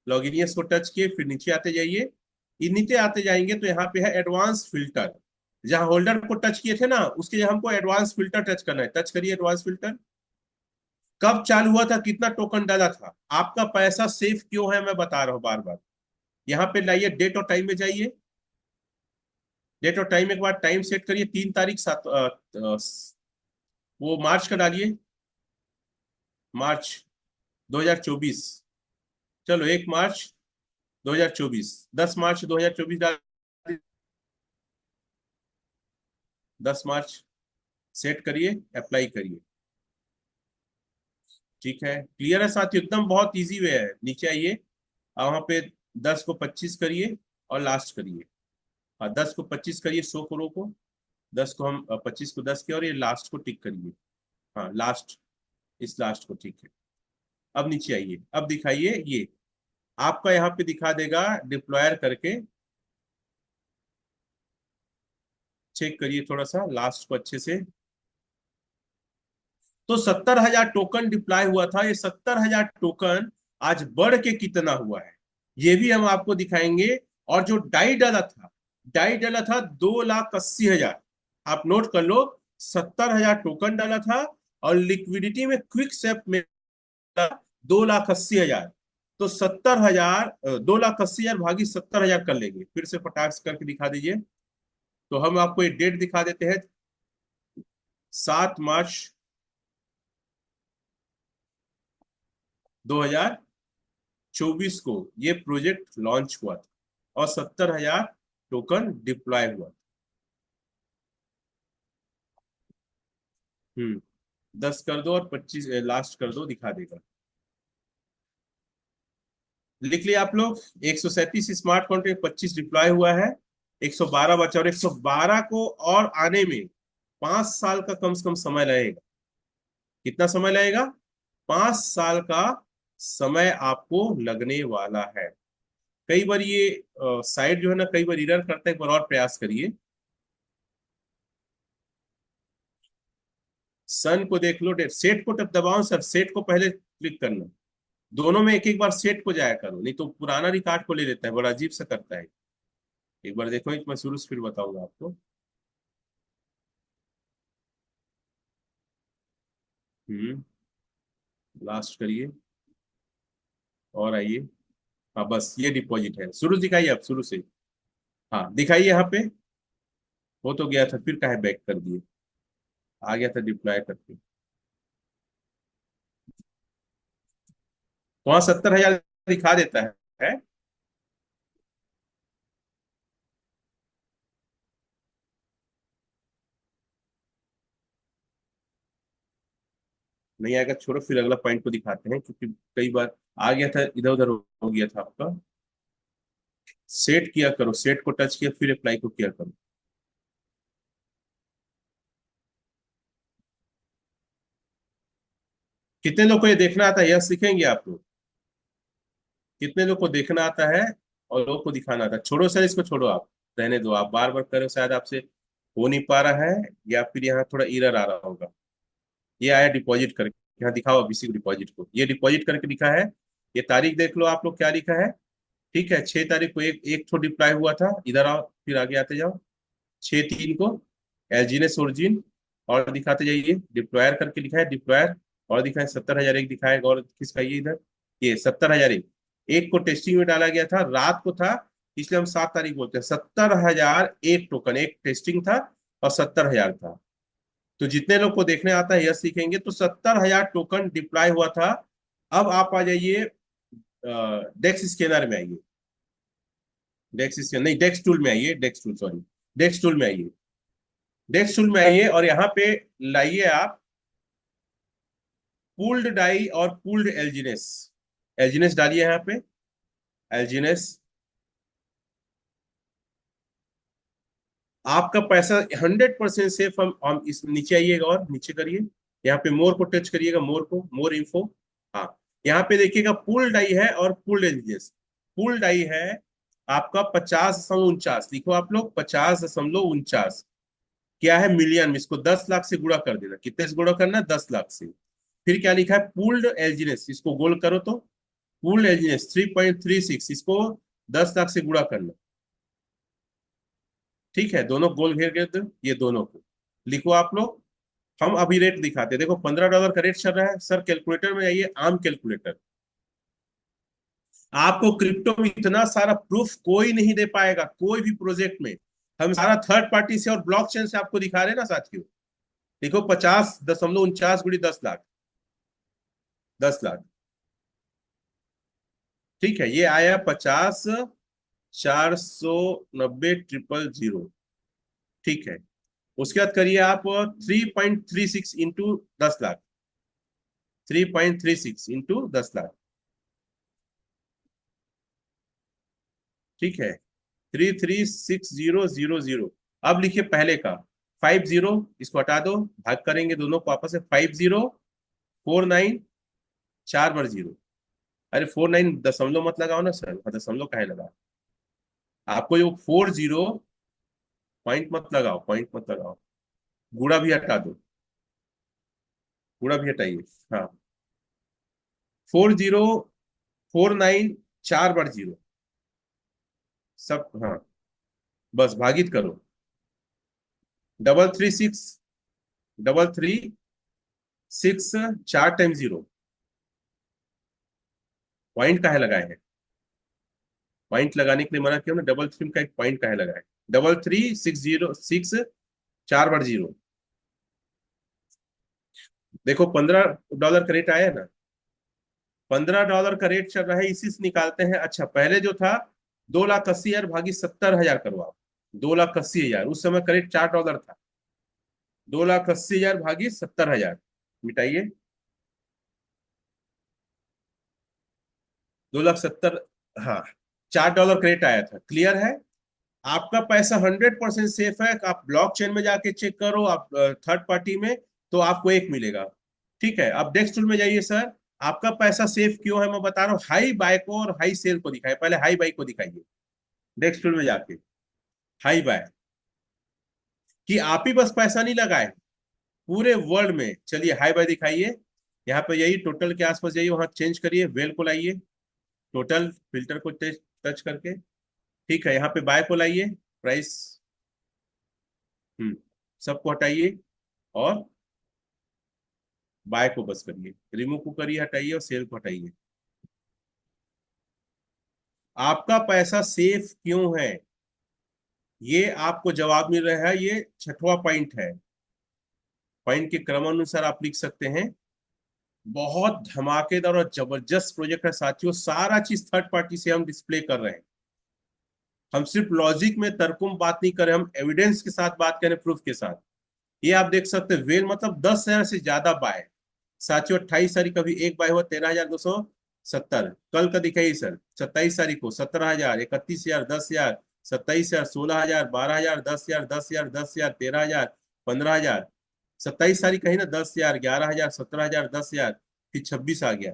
लॉगिनियस को टच किए, फिर नीचे आते जाइए। ये नीचे आते जाएंगे तो यहाँ पे है एडवांस फिल्टर। जहां होल्डर को टच किए थे ना, उसके लिए हमको एडवांस फिल्टर टच करना है। टच करिए एडवांस फिल्टर। कब चालू हुआ था, कितना टोकन डाला था, आपका पैसा सेफ क्यों है, मैं बता रहा हूँ बार बार। यहाँ पे लाइए, डेट और टाइम में जाइए। डेट और टाइम के बाद टाइम सेट करिए, 3 तारीख सात वो मार्च का डालिए, मार्च 2024। चलो 1 मार्च 2024, 10 मार्च 2024 डाल, 10 मार्च सेट करिए, अप्लाई करिए। ठीक है, क्लियर है साथियों, एकदम बहुत इजी वे है। नीचे आइए, वहां पे 10 को 25 करिए और लास्ट करिए। हाँ, 10 को 25 करिए, 100 को रोको। 25 को 10 किया और ये लास्ट को टिक करिए। हाँ लास्ट, इस लास्ट को, ठीक है। अब नीचे आइए, अब दिखाइए ये आपका यहाँ पे दिखा देगा डिप्लॉयर करके। चेक करिए थोड़ा सा लास्ट को अच्छे से। तो 70,000 टोकन डिप्लॉय हुआ था। ये 70,000 टोकन आज बढ़ के कितना हुआ है ये भी हम आपको दिखाएंगे। और जो डाई डाला था, डाई डाला था 2,80,000। आप नोट कर लो, 70,000 टोकन डाला था और लिक्विडिटी में क्विक सेप में 2,80,000। तो 70,000, 2,80,000 भागी 70,000 कर लेंगे, फिर से फटाक से करके दिखा दीजिए। तो हम आपको एक डेट दिखा देते हैं, 7 मार्च 2024 को ये प्रोजेक्ट लॉन्च हुआ था और 70,000 टोकन डिप्लॉय हुआ था। 10 कर दो और 25 लास्ट कर दो, दिखा देगा। लिख लिया आप लोग, 137 स्मार्ट कॉन्ट्रैक्ट 25 डिप्लॉय हुआ है, 112 बचा और 112 को और आने में 5 साल का कम से कम समय लगेगा। कितना समय लगेगा? 5 साल का समय आपको लगने वाला है। कई बार ये साइट जो है ना, कई बार एरर करता है, एक बार और प्रयास करिए। सन को देख लो, सेट को तब दबाओ सर, सेट को पहले क्लिक करना। दोनों में एक एक बार सेट को जाया करो, नहीं तो पुराना रिकॉर्ड को ले लेता है, बड़ा अजीब सा करता है। एक बार देखो, मैं शुरू से फिर बताऊंगा आपको। हम्म लास्ट करिए और आइए। हाँ बस ये डिपॉजिट है, शुरू दिखाइए आप शुरू से। हाँ दिखाइए यहाँ पे। हो तो गया था, फिर काहे बैक कर दिए? आ गया था डिप्लॉय करके। वहां 70,000 दिखा देता है। नहीं आएगा, छोड़ो, फिर अगला पॉइंट को दिखाते हैं, क्योंकि कई बार आ गया था, इधर उधर हो गया था आपका। सेट किया करो, सेट को टच किया फिर अप्लाई को किया करो। कितने लोग को ये देखना आता है, यह सीखेंगे आप लोग? कितने लोग को देखना आता है और लोग को दिखाना आता है? छोड़ो सर, इसको छोड़ो, आप रहने दो। आप बार बार करो, शायद आपसे हो नहीं पा रहा है, या फिर यहाँ थोड़ा एरर आ रहा होगा। ये आया डिपॉजिट करके, यहाँ दिखाओ अभी इसी डिपॉजिट को, ये डिपॉजिट करके लिखा है। ये तारीख देख लो आप लोग, क्या लिखा है। ठीक है, 6 तारीख को एक एक ठो डिप्लॉय हुआ था। इधर आओ, फिर आगे आते जाओ। 6/3 को एलजीनेस ओरिजिन, और दिखाते जाइए, डिप्लॉयर करके लिखा है, डिप्लॉयर। और दिखा है 70,000 एक दिखाएगा, और किसका ये इधर, ये 70,000 एक। एक को टेस्टिंग में डाला गया था, रात को था, इसलिए हम 7 तारीख बोलते हैं। 70,000 एक टोकन, एक टेस्टिंग था और 70,000 था। तो जितने लोग को देखने आता है यह सीखेंगे। तो 70,000 टोकन डिप्लॉय हुआ था। अब आप आ जाइए, डेक्स स्कैनर में आइए। डेक्स स्कैनर नहीं, डेक्स टूल में आइए, डेक्स टूल, सॉरी, डेक्स टूल में आइए। डेक्स टूल में आइए और यहाँ पे लाइए आप पूल्ड डाई और पूल्ड एल्जिनेस। एल्जिनेस डालिए यहाँ पे, एल्जिनेस। आपका पैसा 100% सेफ। हम इस नीचे आइएगा और नीचे करिए, यहाँ पे मोर को टच करिएगा, मोर को, मोर इन्फो। हाँ, यहाँ पे देखिएगा पूल्ड डाई है और पूल्ड एल्जिनेस। पूल्ड डाई है आपका 50.49, लिखो आप लोग 50.49। क्या है? मिलियन में, इसको 10 लाख से गुणा कर देना। कितने से गुणा करना? 10 लाख से। फिर क्या लिखा है? पूल्ड एल्जिनेस, इसको गोल करो तो पूल्ड एल्जिनेस 3.36, इसको 10 लाख से गुणा करना। ठीक है, दोनों गोल घेर के दो, ये दोनों को लिखो आप लोग। हम अभी रेट दिखाते हैं, देखो $15 का रेट चल रहा है। सर कैलकुलेटर में आइए, आम कैलकुलेटर। आपको क्रिप्टो में इतना सारा प्रूफ कोई नहीं दे पाएगा, कोई भी प्रोजेक्ट में। हम सारा थर्ड पार्टी से और ब्लॉकचेन से आपको दिखा रहे हैं ना साथियों। देखो, 50.49 गुड़ी 10 लाख, 10 लाख। ठीक है, ये आया 50,490,000। ठीक है, उसके बाद करिए आप 3.36 इंटू 10 लाख, 3.36 इंटू 10 लाख, ठीक है। 336000। अब लिखिए पहले का 50, इसको हटा दो, भाग करेंगे दोनों को आपस में। 5049, 4 बार 0। अरे 49 दशमलव मत लगाओ ना सर, दशमलव काहे लगा। आपको जो 40, पॉइंट मत लगाओ, पॉइंट मत लगाओ। गुणा भी हटा दो, गुणा भी हटाइए। हाँ, 4049, 4 बार 0, सब हाँ। बस भागित करो। 336, 336, 4 टाइम 0। पॉइंट काहे लगाए हैं, पॉइंट लगाने के लिए मना किया ना, डबल थ्री का एक पॉइंट काहे लगाए। 33606, 4 बार 0। देखो $15 का रेट आया ना, $15 का रेट चल रहा है, इसी से निकालते हैं। अच्छा, पहले जो था 2,80,000 भागी 70,000 करो आप। 2,80,000, उस समय करेक्ट $4 था। 2,80,000 भागी 70,000, मिटाइए। 2,70,000, हाँ। $4 क्रेडिट आया था, क्लियर है। आपका पैसा 100% सेफ है। आप ब्लॉक चेन में जाके चेक करो, आप थर्ड पार्टी में, तो आपको एक मिलेगा। ठीक है, अब डेस्क टूल में जाइए सर। आपका पैसा सेफ क्यों है मैं बता रहा हूँ। हाई बाय को और हाई सेल को दिखाए, पहले हाई बाय को दिखाइए डेस्क टूल में जाके। हाई बाय, कि आप ही बस पैसा नहीं लगाए, पूरे वर्ल्ड में। चलिए हाई बाय दिखाइए। यहाँ पे यही टोटल के आसपास जाइए, वहां चेंज करिए, वेल को लाइए, टोटल फिल्टर को टच करके। ठीक है, यहाँ पे बाय को लाइए, प्राइस, सबको हटाइए और बाय को बस करिए, रिमूव को करिए, हटाइए, और सेल को हटाइए। आपका पैसा सेफ क्यों है, ये आपको जवाब मिल रहा है। ये छठवां पॉइंट है। पॉइंट के क्रमानुसार आप लिख सकते हैं। बहुत धमाकेदार और जबरदस्त प्रोजेक्ट है साथियों। सारा चीज थर्ड पार्टी से हम डिस्प्ले कर रहे हैं। हम सिर्फ लॉजिक में तर्कों बात नहीं कर रहे, हम एविडेंस के साथ बात करें, प्रूफ के साथ। ये आप देख सकते हैं, वेल मतलब 10,000 से ज्यादा बाय। साथियों 28 तारीख का भी एक बाय हुआ, 13,270। कल का दिखाइए सर, 27 तारीख को 17,000, 31,000, 10,000, 27,000, 16,000, 12,000, 10,000, 10,000, 10,000, 13,000, 15,000। 27 तारीख का ही ना, 10,000, 11,000, 17,000, 10,000, फिर 26 आ गया।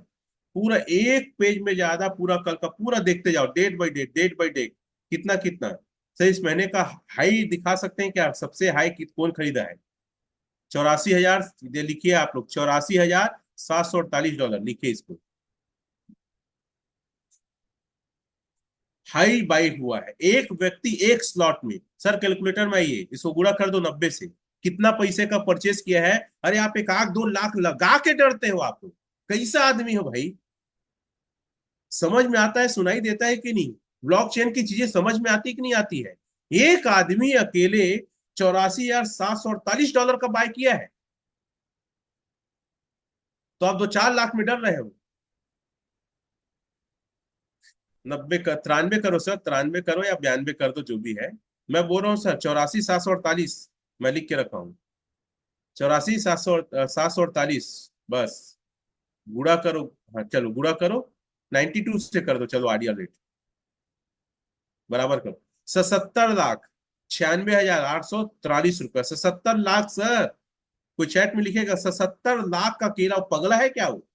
पूरा एक पेज में ज्यादा, पूरा कल का पूरा देखते जाओ, date by date, date by date, कितना कितना। सर इस महीने का हाई दिखा सकते हैं क्या, सबसे हाई कौन खरीदा है। 84,000, लिखिए आप लोग, $84,748 लिखिए इसको। हाई बाई हुआ है एक व्यक्ति एक स्लॉट में। सर कैलकुलेटर में आइए, इसको गुणा कर दो 90 से, कितना पैसे का परचेस किया है। अरे आप 1 लाख 2 लाख लगा के डरते हो आप लोग, कैसा आदमी हो भाई। समझ में आता है, सुनाई देता है कि नहीं। ब्लॉकचेन की चीजें समझ में आती कि नहीं आती है। एक आदमी अकेले $84,748 का बाय किया है, तो आप 2-4 लाख में डर रहे हो। 90 का 93 करो सर, 93 करो या 92 कर दो, जो भी है। मैं बोल रहा हूँ सर 84,748, मैं लिख के रखा हूँ। 84,748, बस गुड़ा करो। हाँ चलो गुड़ा करो, 92 से कर दो, चलो आइडियल रेट बराबर करो। 77,96,843 रुपया, 77 लाख सर। कोई चैट में लिखेगा 77 लाख का केला, वो पगला है क्या वो,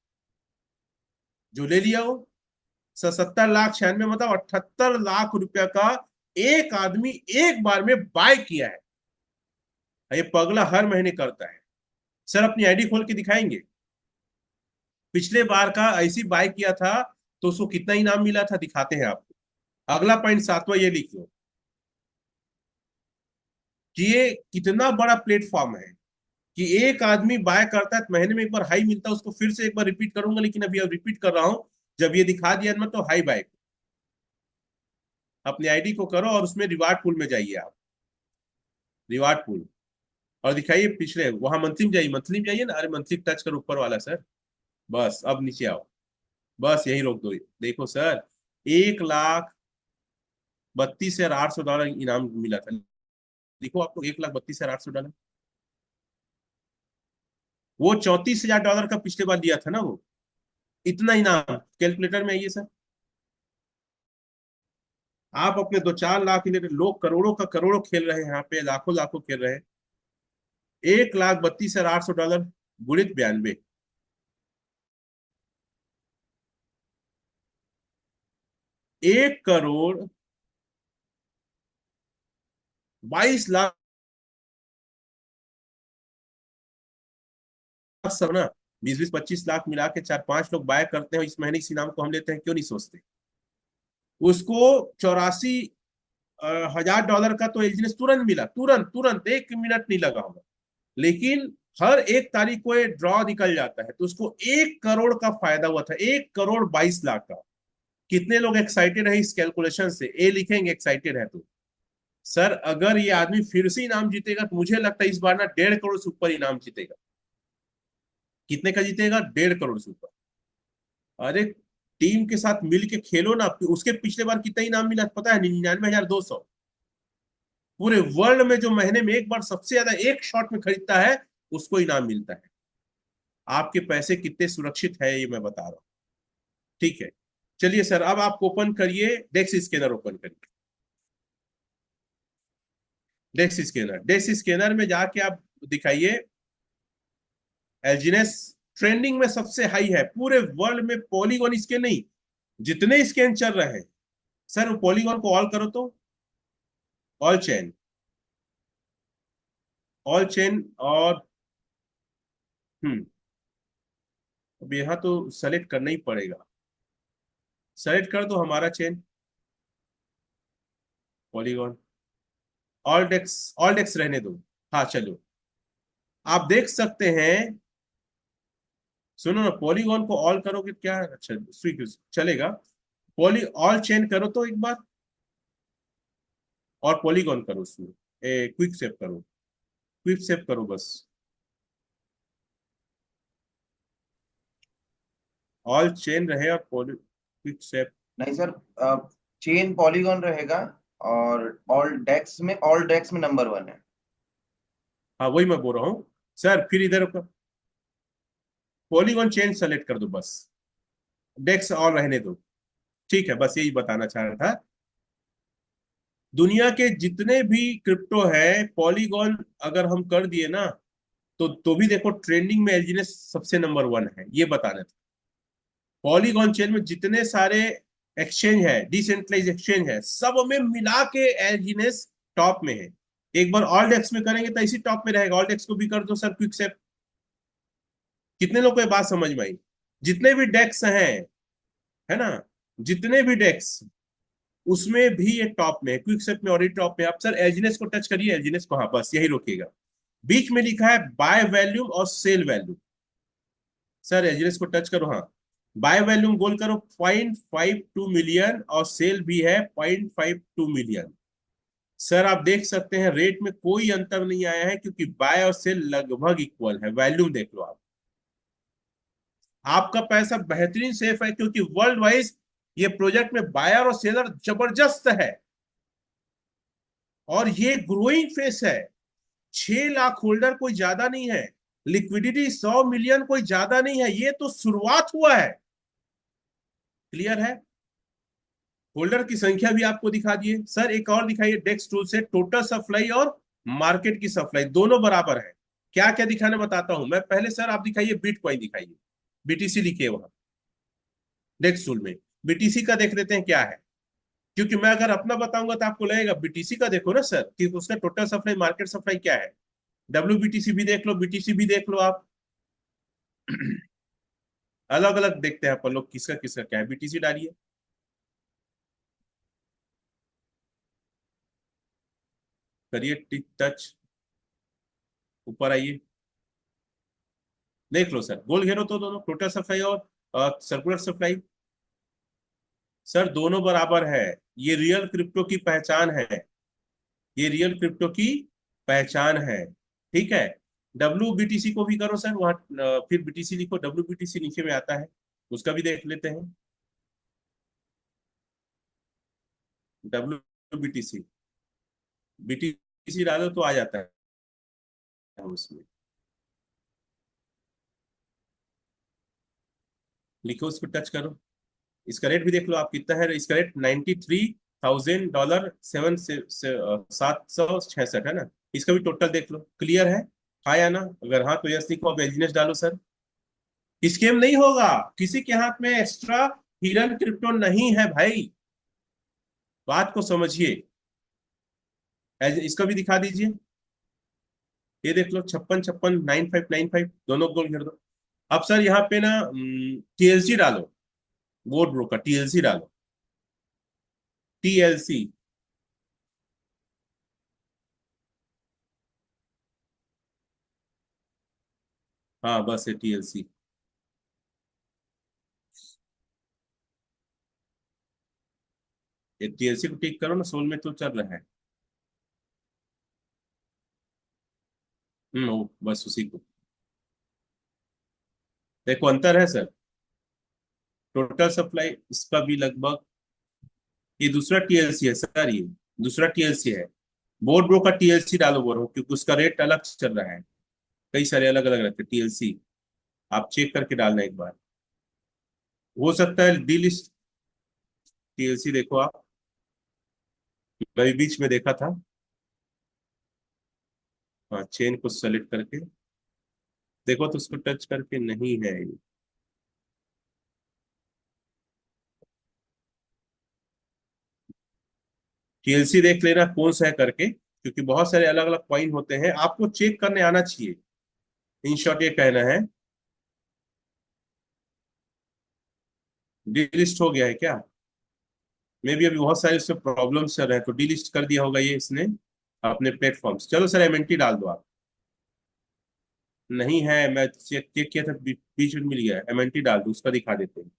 जो ले लिया वो। 77,96,000 मतलब 78 लाख रुपया का एक आदमी एक बार में बाय किया है। ये पगला हर महीने करता है। सर अपनी आईडी खोल के दिखाएंगे, पिछले बार का ऐसी बाय किया था तो उसको कितना इनाम मिला था, दिखाते हैं आपको। अगला पॉइंट सातवां, ये लिख लो कि ये कितना बड़ा प्लेटफॉर्म है, कि एक आदमी बाय करता है तो महीने में एक बार हाई मिलता है। उसको फिर से एक बार रिपीट करूंगा, लेकिन अभी अब रिपीट कर रहा हूं। जब ये दिखा दिया ना, तो हाई बाय अपनी आईडी को करो और उसमें रिवार्ड पूल में जाइए आप, रिवार्ड पूल, और दिखाइए पिछले वहां मंथली में जाइए, मंथली में जाइए ना। अरे मंथली टच करो ऊपर वाला सर, बस अब नीचे आओ, बस यही रोक दो। देखो सर, 1,32,800 डॉलर इनाम मिला था। देखो आपको, 1,32,800 डॉलर। वो $34,000 का पिछले बार लिया था ना वो। इतना इनाम कैलकुलेटर में है ये सर। आप अपने 2-4 लाख ले, लोग करोड़ों का करोड़ों खेल रहे हैं यहाँ पे, लाखों लाखों खेल रहे हैं। $1,32,800 गुणित 92, 1,22,00,000 सब ना, 20-20, 25 लाख मिला के 4-5 लोग बाय करते हैं, इस महीने इस इनाम को हम लेते हैं, क्यों नहीं सोचते। उसको 84,000 डॉलर का तो एलजीनेस तुरंत मिला, तुरंत तुरंत 1 मिनट नहीं लगा होगा। लेकिन हर 1 तारीख को ये ड्रॉ निकल जाता है, तो उसको 1 करोड़ का फायदा हुआ था, 1,22,00,000 का। कितने लोग एक्साइटेड है इस कैलकुलेशन से, ए लिखेंगे एक्साइटेड है तो। सर अगर ये आदमी फिर से इनाम जीतेगा तो मुझे लगता है इस बार ना 1.5 करोड़ से ऊपर इनाम जीतेगा। कितने का जीतेगा? 1.5 करोड़ से ऊपर। अरे टीम के साथ मिल के खेलो ना। उसके पिछले बार कितना इनाम मिला पता है? 99,200। पूरे वर्ल्ड में जो महीने में एक बार सबसे ज्यादा एक शॉट में खरीदता है, उसको इनाम मिलता है। आपके पैसे कितने सुरक्षित है ये मैं बता रहा हूँ। ठीक है, चलिए सर, अब आप ओपन करिए डेक्स स्कैनर, ओपन करिए डेक्स स्कैनर। डेक्स स्कैनर में जाके आप दिखाइए एलजीनेस ट्रेंडिंग में सबसे हाई है पूरे वर्ल्ड में। पॉलीगॉन इसके नहीं, जितने स्कैन चल रहे हैं सर, वो पॉलीगॉन को ऑल करो तो, ऑल चेन, ऑल चेन। और अब यहाँ तो सेलेक्ट करना ही पड़ेगा। सेलेक्ट कर दो हमारा चेन, पॉलीगॉन। ऑल डेक्स रहने दो। हाँ चलो, आप देख सकते हैं। सुनो ना, पॉलीगॉन को ऑल करोगे क्या? अच्छा स्विच चलेगा। पॉली ऑल चेन करो तो एक बार, और पॉलीगॉन करो उसमें, क्विक सेव करो, क्विक सेव करो बस। ऑल चेन रहे और पॉली क्विक सेव। नहीं सर, चेन पॉलीगॉन रहेगा, और ऑल डेक्स में नंबर 1 है। हाँ वही मैं बोल रहा हूँ सर। फिर इधर पॉलीगॉन चेन सेलेक्ट कर दो बस, डेक्स ऑल रहने दो। ठीक है, बस यही बताना चाह रहा था। दुनिया के जितने भी क्रिप्टो है, पॉलीगॉन अगर हम कर दिए ना, तो भी देखो ट्रेंडिंग में एलजीनेस सबसे नंबर 1 है, ये बताना था। पॉलीगॉन चेन में जितने सारे एक्सचेंज है, डिसेंट्रलाइज एक्सचेंज है, सब में मिला के एलजीनेस टॉप में है। एक बार ऑल डेक्स में करेंगे तो इसी टॉप में रहेगा। ऑल डेक्स को भी कर दो सर क्विक से। कितने लोग को ये बात समझ में आई? जितने भी डेक्स हैं, है ना, जितने भी डेक्स, उसमें भी ये टॉप में है, क्विक सेप में और टॉप में। आप सर एलजीनेस को टच करिए, एलजीनेस को, हाँ बस यही रोकेगा। बीच में लिखा है बाय वैल्यूम और सेल वैल्यूम। सर एलजीनेस को टच करो, हाँ। बाय वैल्यूम गोल करो 0.52 मिलियन, और सेल भी है 0.52 मिलियन। सर आप देख सकते हैं रेट में कोई अंतर नहीं आया है, क्योंकि बाय और सेल लगभग इक्वल है। वैल्यूम देख लो आप। आपका पैसा बेहतरीन सेफ है, क्योंकि वर्ल्ड वाइज ये प्रोजेक्ट में बायर और सेलर जबरदस्त है, और ये ग्रोइंग फेस है। 6 लाख होल्डर कोई ज्यादा नहीं है, लिक्विडिटी 100 मिलियन कोई ज्यादा नहीं है, ये तो शुरुआत हुआ है। क्लियर है? होल्डर की संख्या भी आपको दिखा दिए सर। एक और दिखाइए डेक्स टूल से, टोटल सप्लाई और मार्केट की सप्लाई दोनों बराबर है। क्या क्या दिखाना बताता हूं मैं पहले। सर आप दिखाइए बिटकॉइन, दिखाइए बीटीसी लिखिए वहां डेक्स टूल में। बीटीसी का देख लेते हैं क्या है, क्योंकि मैं अगर अपना बताऊंगा तो आपको लगेगा। बीटीसी का देखो ना सर, कि उसका टोटल सप्लाई मार्केट सप्लाई क्या है। डब्ल्यू भी देख लो, बीटीसी भी देख लो आप। अलग अलग देखते हैं अपन लोग किसका किसका क्या है। बीटीसी डालिए, करिए टिक टच, ऊपर आइए, देख लो सर। गोल घेरो तो दोनों टोटल सप्लाई और सर्कुलर सप्लाई, सर दोनों बराबर है। ये रियल क्रिप्टो की पहचान है, ये रियल क्रिप्टो की पहचान है। ठीक है, डब्ल्यू बीटीसी को भी करो सर वहां, फिर बीटीसी लिखो, डब्ल्यू बीटीसी नीचे में आता है, उसका भी देख लेते हैं। डब्ल्यू बीटीसी, बीटीसी डालो तो आ जाता है उसमें। लिखो, उसको टच करो। इसका रेट भी देख लो आप कितना है। इसका रेट $93,000 $766 है ना। इसका भी टोटल देख लो, क्लियर है। हाँ या ना? अगर हाँ तो यस लिखो, अब एलजीनेस डालो सर। स्कैम नहीं होगा, किसी के हाथ में एक्स्ट्रा हिडन क्रिप्टो नहीं है भाई, बात को समझिए। इसका भी दिखा दीजिए, ये देख लो, 56 56 9595 दोनों गोल घेर दो। अब सर यहाँ पे ना टीएलसी डालो, वोट ब्रोकर टीएलसी डालो, टीएलसी। हाँ बस है टीएलसी। ये टीएलसी को टिक करो ना, सोल में तो चल रहा है। बस उसी को देखो, अंतर है सर। टोटल सप्लाई इसका भी लगभग, ये दूसरा टीएलसी है सर, ये दूसरा टीएलसी है। बोर्ड ब्रो का टीएलसी डालो बोलो, क्योंकि उसका रेट अलग चल रहा है। कई सारे अलग अलग रहते हैं टीएलसी, आप चेक करके डालना एक बार। हो सकता है डी लिस्ट टीएलसी देखो आप, मैं भी बीच में देखा था। हाँ, चेन को सेलेक्ट करके देखो तो उसको टच करके नहीं है। टीएलसी देख लेना कौन सा है करके, क्योंकि बहुत सारे अलग अलग कॉइन होते हैं, आपको चेक करने आना चाहिए। इन शॉर्ट ये कहना है। डिलिस्ट हो गया है क्या? मे भी अभी बहुत सारे उसमें प्रॉब्लम्स चल रहे हैं, तो डिलिस्ट कर दिया होगा ये इसने अपने प्लेटफॉर्म से। चलो सर एमएनटी डाल दो आप। नहीं है, मैं चेक चेक किया था, बीच में मिल गया है। एमएनटी डाल दो, उसका दिखा देते हैं।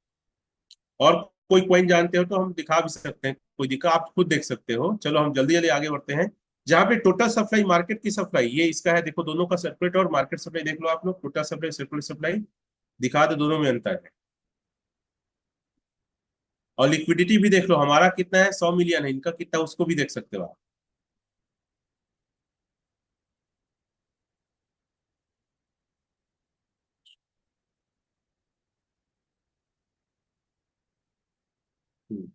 और कोई कॉइन जानते हो तो हम दिखा भी सकते हैं, कोई दिक्कत आप खुद देख सकते हो। चलो हम जल्दी जल्दी आगे बढ़ते हैं। जहाँ पे टोटल सप्लाई मार्केट की सप्लाई, ये इसका है, देखो दोनों का सर्कुलेट और मार्केट सप्लाई देख लो आप लोग। टोटल सप्लाई सर्कुलेट सप्लाई दिखा दो, दोनों में अंतर है। और लिक्विडिटी भी देख लो, हमारा कितना है, 100 मिलियन है, इनका कितना है, उसको भी देख सकते हो आप। हम्म।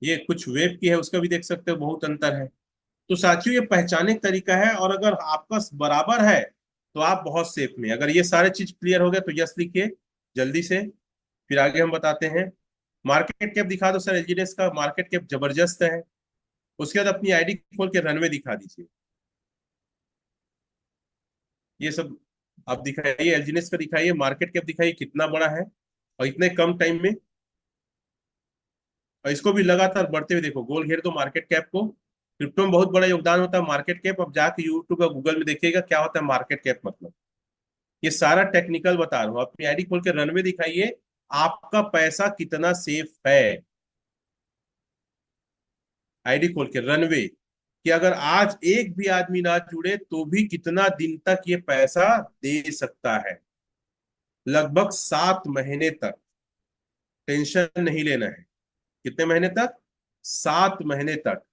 ये कुछ वेब की है, उसका भी देख सकते हो, बहुत अंतर है। तो साथियों ये पहचाने का तरीका है, और अगर आपका बराबर है तो आप बहुत सेफ में। अगर ये सारे चीज क्लियर हो गया तो यस लिखिए जल्दी से, फिर आगे हम बताते हैं। मार्केट कैप दिखा दो सर, एलजीडीएस का मार्केट कैप जबरदस्त है। उसके बाद अपनी आईडी खोल के रनवे दिखा दीजिए। ये सब आप दिखाइए, एलजीडीएस का दिखाइए, मार्केट कैप दिखाइए कितना बड़ा है, और इतने कम टाइम में। और इसको भी लगातार बढ़ते हुए देखो, गोल घेर दो मार्केट कैप को। क्रिप्टो में बहुत बड़ा योगदान होता है मार्केट कैप। अब जाके यूट्यूब या गूगल में देखिएगा क्या होता है मार्केट कैप मतलब। ये सारा टेक्निकल बता रहा हूँ, अपनी आईडी खोल के रनवे दिखाइए, आपका पैसा कितना सेफ है। आईडी खोल के रनवे, कि अगर आज एक भी आदमी ना जुड़े तो भी कितना दिन तक ये पैसा दे सकता है। लगभग 7 महीने तक, टेंशन नहीं लेना है। कितने महीने तक? 7 महीने तक।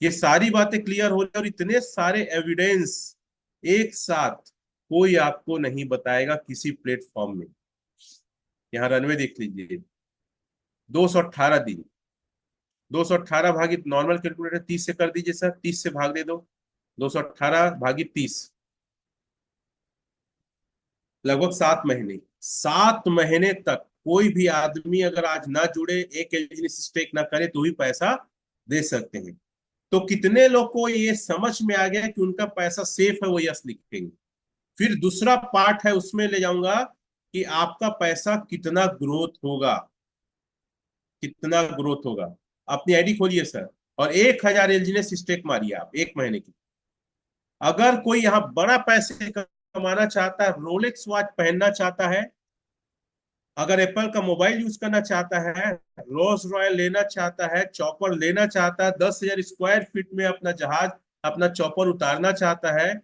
ये सारी बातें क्लियर हो जाए और इतने सारे एविडेंस एक साथ कोई आपको नहीं बताएगा किसी प्लेटफॉर्म में। यहाँ रनवे देख लीजिए, 218 दिन। 218 भागित नॉर्मल कैलकुलेटर 30 से कर दीजिए सर, 30 से भाग दे दो। 218 भागित 30, लगभग 7 महीने। 7 महीने तक कोई भी आदमी अगर आज ना जुड़े, एक एजेंसी स्टेक ना करे, तो भी पैसा दे सकते हैं। तो कितने लोग को ये समझ में आ गया कि उनका पैसा सेफ है, वो यस लिखेंगे। फिर दूसरा पार्ट है, उसमें ले जाऊंगा कि आपका पैसा कितना ग्रोथ होगा, कितना ग्रोथ होगा। अपनी आईडी खोलिए सर, और 1,000 एलजीनेस स्टेक मारिए आप 1 महीने की। अगर कोई यहाँ बड़ा पैसे कमाना चाहता है, रोलेक्स वॉच पहनना चाहता है, अगर एप्पल का मोबाइल यूज करना चाहता है, रोल्स रॉयल लेना चाहता है, चॉपर लेना चाहता है, 10,000 स्क्वायर फीट में अपना जहाज, अपना चॉपर उतारना चाहता है,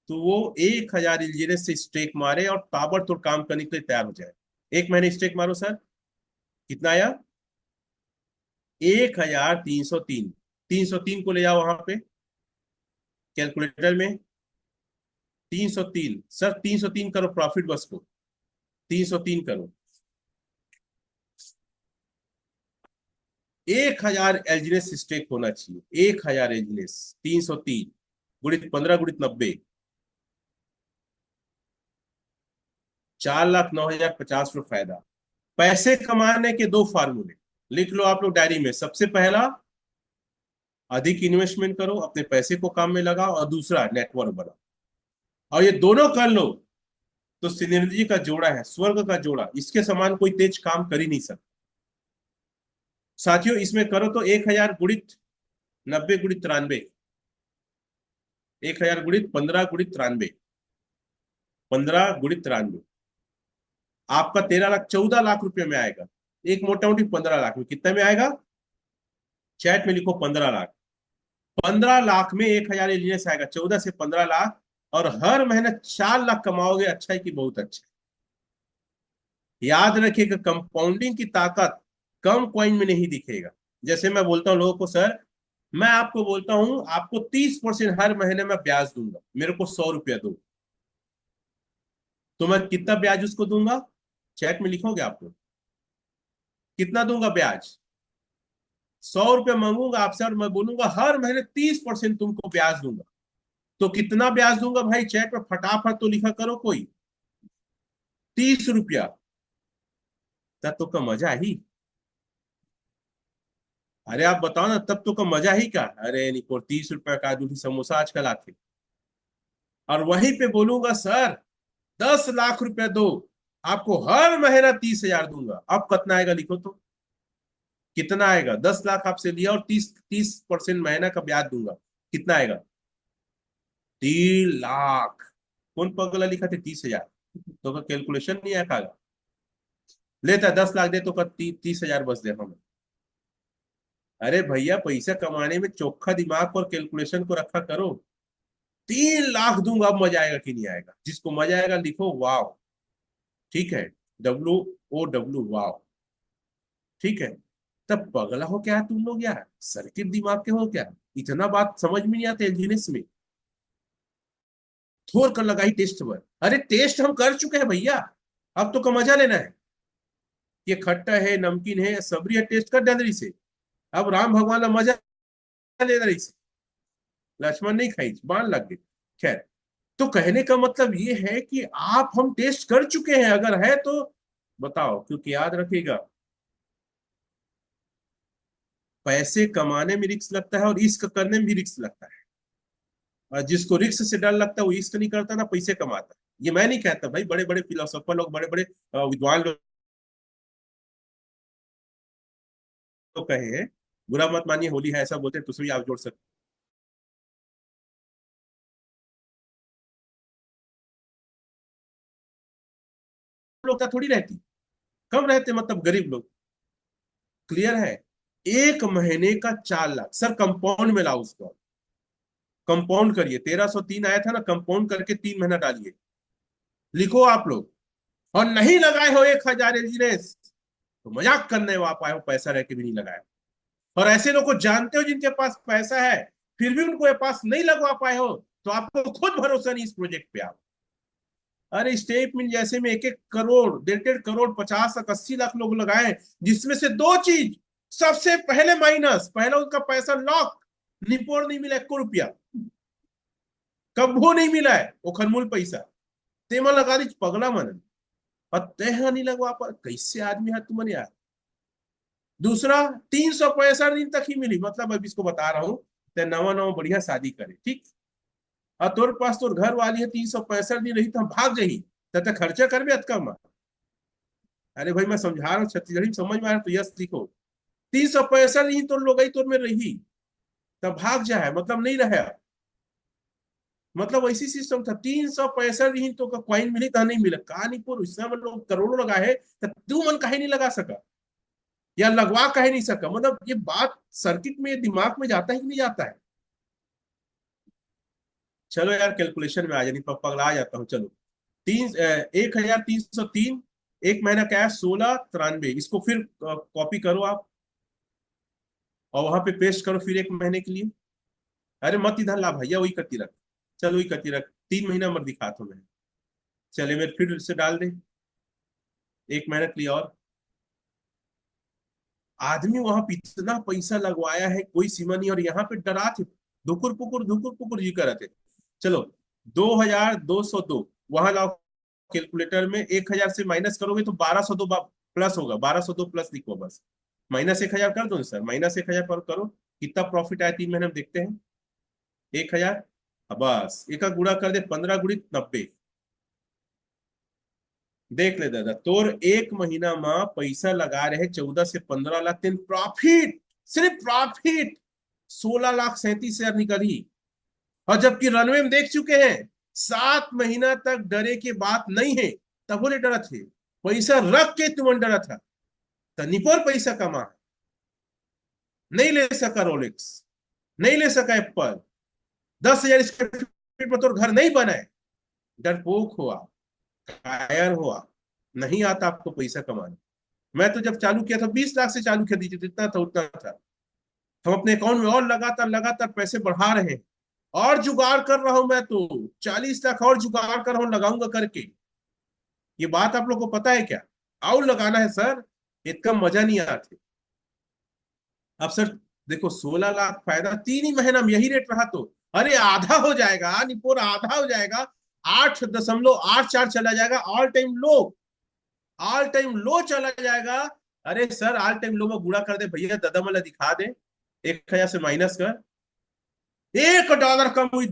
तो वो 1,000 इंजीनियर से स्टेक मारे और ताबड़तोड़ काम करने के लिए तैयार हो जाए। 1 महीने स्टेक मारो सर, कितना आया? 1,303। 303 को ले जाओ वहां पे कैलकुलेटर में। 303 सर, 303 करो प्रॉफिट बस को। 303 करो। 1000 एल्जिनेस स्टेक होना चाहिए, 1000 एल्जिनेस। 303 गुणित 15 गुणित 90, 4,09,050 फायदा। पैसे कमाने के दो फार्मूले लिख लो आप लोग डायरी में। सबसे पहला, अधिक इन्वेस्टमेंट करो, अपने पैसे को काम में लगाओ, और दूसरा नेटवर्क बनाओ। और ये दोनों कर लो तो सिनर्जी का जोड़ा है, स्वर्ग का जोड़ा, इसके समान कोई तेज काम कर ही नहीं सकता। साथियों इसमें करो तो 1000 गुणित 90 गुणित 93, 1000 गुणित 15 गुणित 93, 15 गुणित 93, आपका 13 लाख 14 लाख रुपए में आएगा। एक मोटा मोटी 15 लाख में कितने में आएगा? चैट में लिखो 15 लाख। 15 लाख में 1000 एलियंस आएगा, 14 से 15 लाख। और हर महीने 4 लाख कमाओगे, अच्छा है कि बहुत अच्छा है। याद रखिएगा, कंपाउंडिंग की ताकत कम कॉइन में नहीं दिखेगा। जैसे मैं बोलता हूं लोगों को, सर मैं आपको बोलता हूं आपको 30% हर महीने में ब्याज दूंगा, मेरे को 100 रुपया दो, तो मैं कितना ब्याज उसको दूंगा? चैट में लिखोगे आप लोग, कितना दूंगा ब्याज? 100 रुपया मांगूंगा आपसे और मैं बोलूंगा हर महीने 30% तुमको ब्याज दूंगा। तो कितना ब्याज दूंगा भाई? चैट में फटाफट तो लिखा करो कोई। 30 रुपया। तब तो का मजा ही। अरे आप बताओ ना, तब तो का मजा ही क्या? अरे निको 30 रुपया का दूधी समोसा आजकल आते। और वहीं पे बोलूंगा सर 10 लाख रुपया दो, आपको हर महीना 30,000 दूंगा। अब कितना आएगा लिखो तो। कितना आएगा? 10 लाख आपसे लिया और 30% महीना का ब्याज दूंगा, कितना आएगा? 3 लाख। कौन पगला लिखा थे 30,000? तो का कैलकुलेशन नहीं आएगा। लेता 10 लाख दे तो का 30,000 बस दे हमें। अरे भैया पैसा कमाने में चोखा दिमाग और कैलकुलेशन को रखा करो। 3 लाख दूंगा, अब मजा आएगा कि नहीं आएगा? जिसको मजा आएगा लिखो वाव। ठीक है, WOW वाव। ठीक है। तब पगला हो क्या तुम लोग यार? सर्किट दिमाग के हो क्या? इतना बात समझ में नहीं आते इंजीनियर्स में। थोड़ कर लगाई टेस्ट पर। अरे टेस्ट हम कर चुके हैं भैया, अब तो का मजा लेना है। ये खट्टा है, नमकीन है, सबरी है, टेस्ट कर डाल रही से। अब राम भगवान का मजा ले रही से, लक्ष्मण नहीं खाई, बाण लग गई। खैर, तो कहने का मतलब ये है कि आप हम टेस्ट कर चुके हैं, अगर है तो बताओ। क्योंकि याद रखिएगा, पैसे कमाने में रिस्क लगता है और इश्क करने में भी रिस्क लगता है। और जिसको रिस्क से डर लगता है वो इश्क नहीं करता ना पैसे कमाता। ये मैं नहीं कहता भाई, बड़े बड़े फिलोसोफर लोग, बड़े बड़े विद्वान लोग तो कहे हैं। बुरा मत मानिए, होली है ऐसा बोलते हैं, तो भी आप जोड़ सकते लोग थोड़ी रहती, कम रहते मतलब गरीब लोग। क्लियर है? एक महीने का 4 लाख सर, कंपाउंड में लाओ उसको। कंपाउंड करिए, 1303 आया था ना, कंपाउंड करके 3 महीना डालिए। लिखो आप लोग। और नहीं लगाए हो 1000 एलजीनेस तो मजाक करने आप आए हो, पैसा रह के भी नहीं लगाया। और ऐसे लोग को जानते हो जिनके पास पैसा है फिर भी उनको पास नहीं लगवा पाए हो, तो आपको खुद भरोसा नहीं इस प्रोजेक्ट पे। आप अरे स्टेप मिल जैसे में 1-1 करोड़, 1.5-1.5 करोड़, 50 लाख 80 लाख लोग लगाए, जिसमें से दो चीज। सबसे पहले माइनस, पहला उनका पैसा लॉक, निपोर नहीं मिला 1 रुपया, कब्बो नहीं मिला है वो खनमूल पैसा। तेमा लगा दी पगला मन। और तह नहीं लगवा पा, कैसे आदमी है तुमने यार। दूसरा, 365 दिन तक ही मिली, मतलब अब इसको बता रहा हूं, ते नवा नवा बढ़िया शादी करे, ठीक। और तोर पास तो घर वाली है, 365 दिन रही तो हम भाग जाही, तब तक खर्चा कर भी कम। अरे भाई मैं समझा रहा हूँ, छत्तीसगढ़ी में समझ में आ रहा है तो यस लिखो। 365 दिन तो लोग आई तोर में रही, तब भाग जाए मतलब नहीं रहे। मतलब ऐसी सिस्टम था, 365 दिन तो का क्वाइन मिली था, नहीं मिला कहा नहीं पूरा, इसमें लोग करोड़ों लगा है, तो तू मन काहे नहीं लगा सका या लगवा काहे नहीं सका? मतलब ये बात सर्किट में दिमाग में जाता है कि नहीं जाता है? चलो यार कैलकुलेशन में आ जानी, पगला जाता हूँ। चलो 1303, एक महीना क्या है? 1693। इसको फिर कॉपी करो आप और वहां पे पेस्ट करो फिर 1 महीने के लिए। अरे मत इधर ला भैया, वही करती रख। चलो वही करती रख, 3 महीना मत दिखा तो मैं। चले मेरे फिर से डाल दे। एक मेहनत ली और आदमी वहां पे इतना पैसा लगवाया है, कोई सीमा नहीं, और यहाँ पे डरा थे, धुकुर पुकुर जी कर रहे थे। चलो 2202 वहां लाओ कैलकुलेटर में, 1000 से माइनस करोगे तो 1202 प्लस होगा, 1202 प्लस लिखो बस। -1000 कर दो सर, -1000 पर करो, कितना प्रॉफिट आया 3 महीने में देखते हैं। 1000, बस एक का गुणा कर दे, 15 गुणित 90। देख ले दादा, तोर एक महीना में पैसा लगा रहे 14 से 15 लाख, तीन प्रॉफिट, सिर्फ प्रॉफिट 16,37,000 निकली। और जबकि रनवे में देख चुके हैं 7 महीना तक डरे की बात नहीं है, तब बोले डरा थे, पैसा रख के तुम डरा था। तो निपोर पैसा कमा, नहीं ले सका रोलेक्स, नहीं ले सका एप्पल, 10,000 स्क्वायर फीट में तो घर नहीं बनाए, डरपोक हुआ, कायर हुआ, नहीं आता आपको पैसा कमाना। मैं तो जब चालू किया था 20 लाख से चालू किया, दीजिए जितना था उतना था। हम अपने अकाउंट में और लगातार लगातार पैसे बढ़ा रहे हैं, और जुगाड़ कर रहा हूं, मैं तो 40 लाख और जुगाड़ कर रहा हूं, लगाऊंगा करके। ये बात आप लोग को पता है क्या? और लगाना है सर, इतना मजा नहीं आते। अब सर देखो, 16 लाख फायदा 3 ही महीना में, यही रेट रहा तो अरे आधा हो जाएगा निपोर, आधा हो जाएगा, 8.84 चला जाएगा, ऑल टाइम लो, ऑल टाइम लो चला जाएगा। अरे सर ऑल टाइम लो में गुणा कर दे भैया, दादा मला दिखा दे, 1000 से माइनस कर, $1 कम हुई।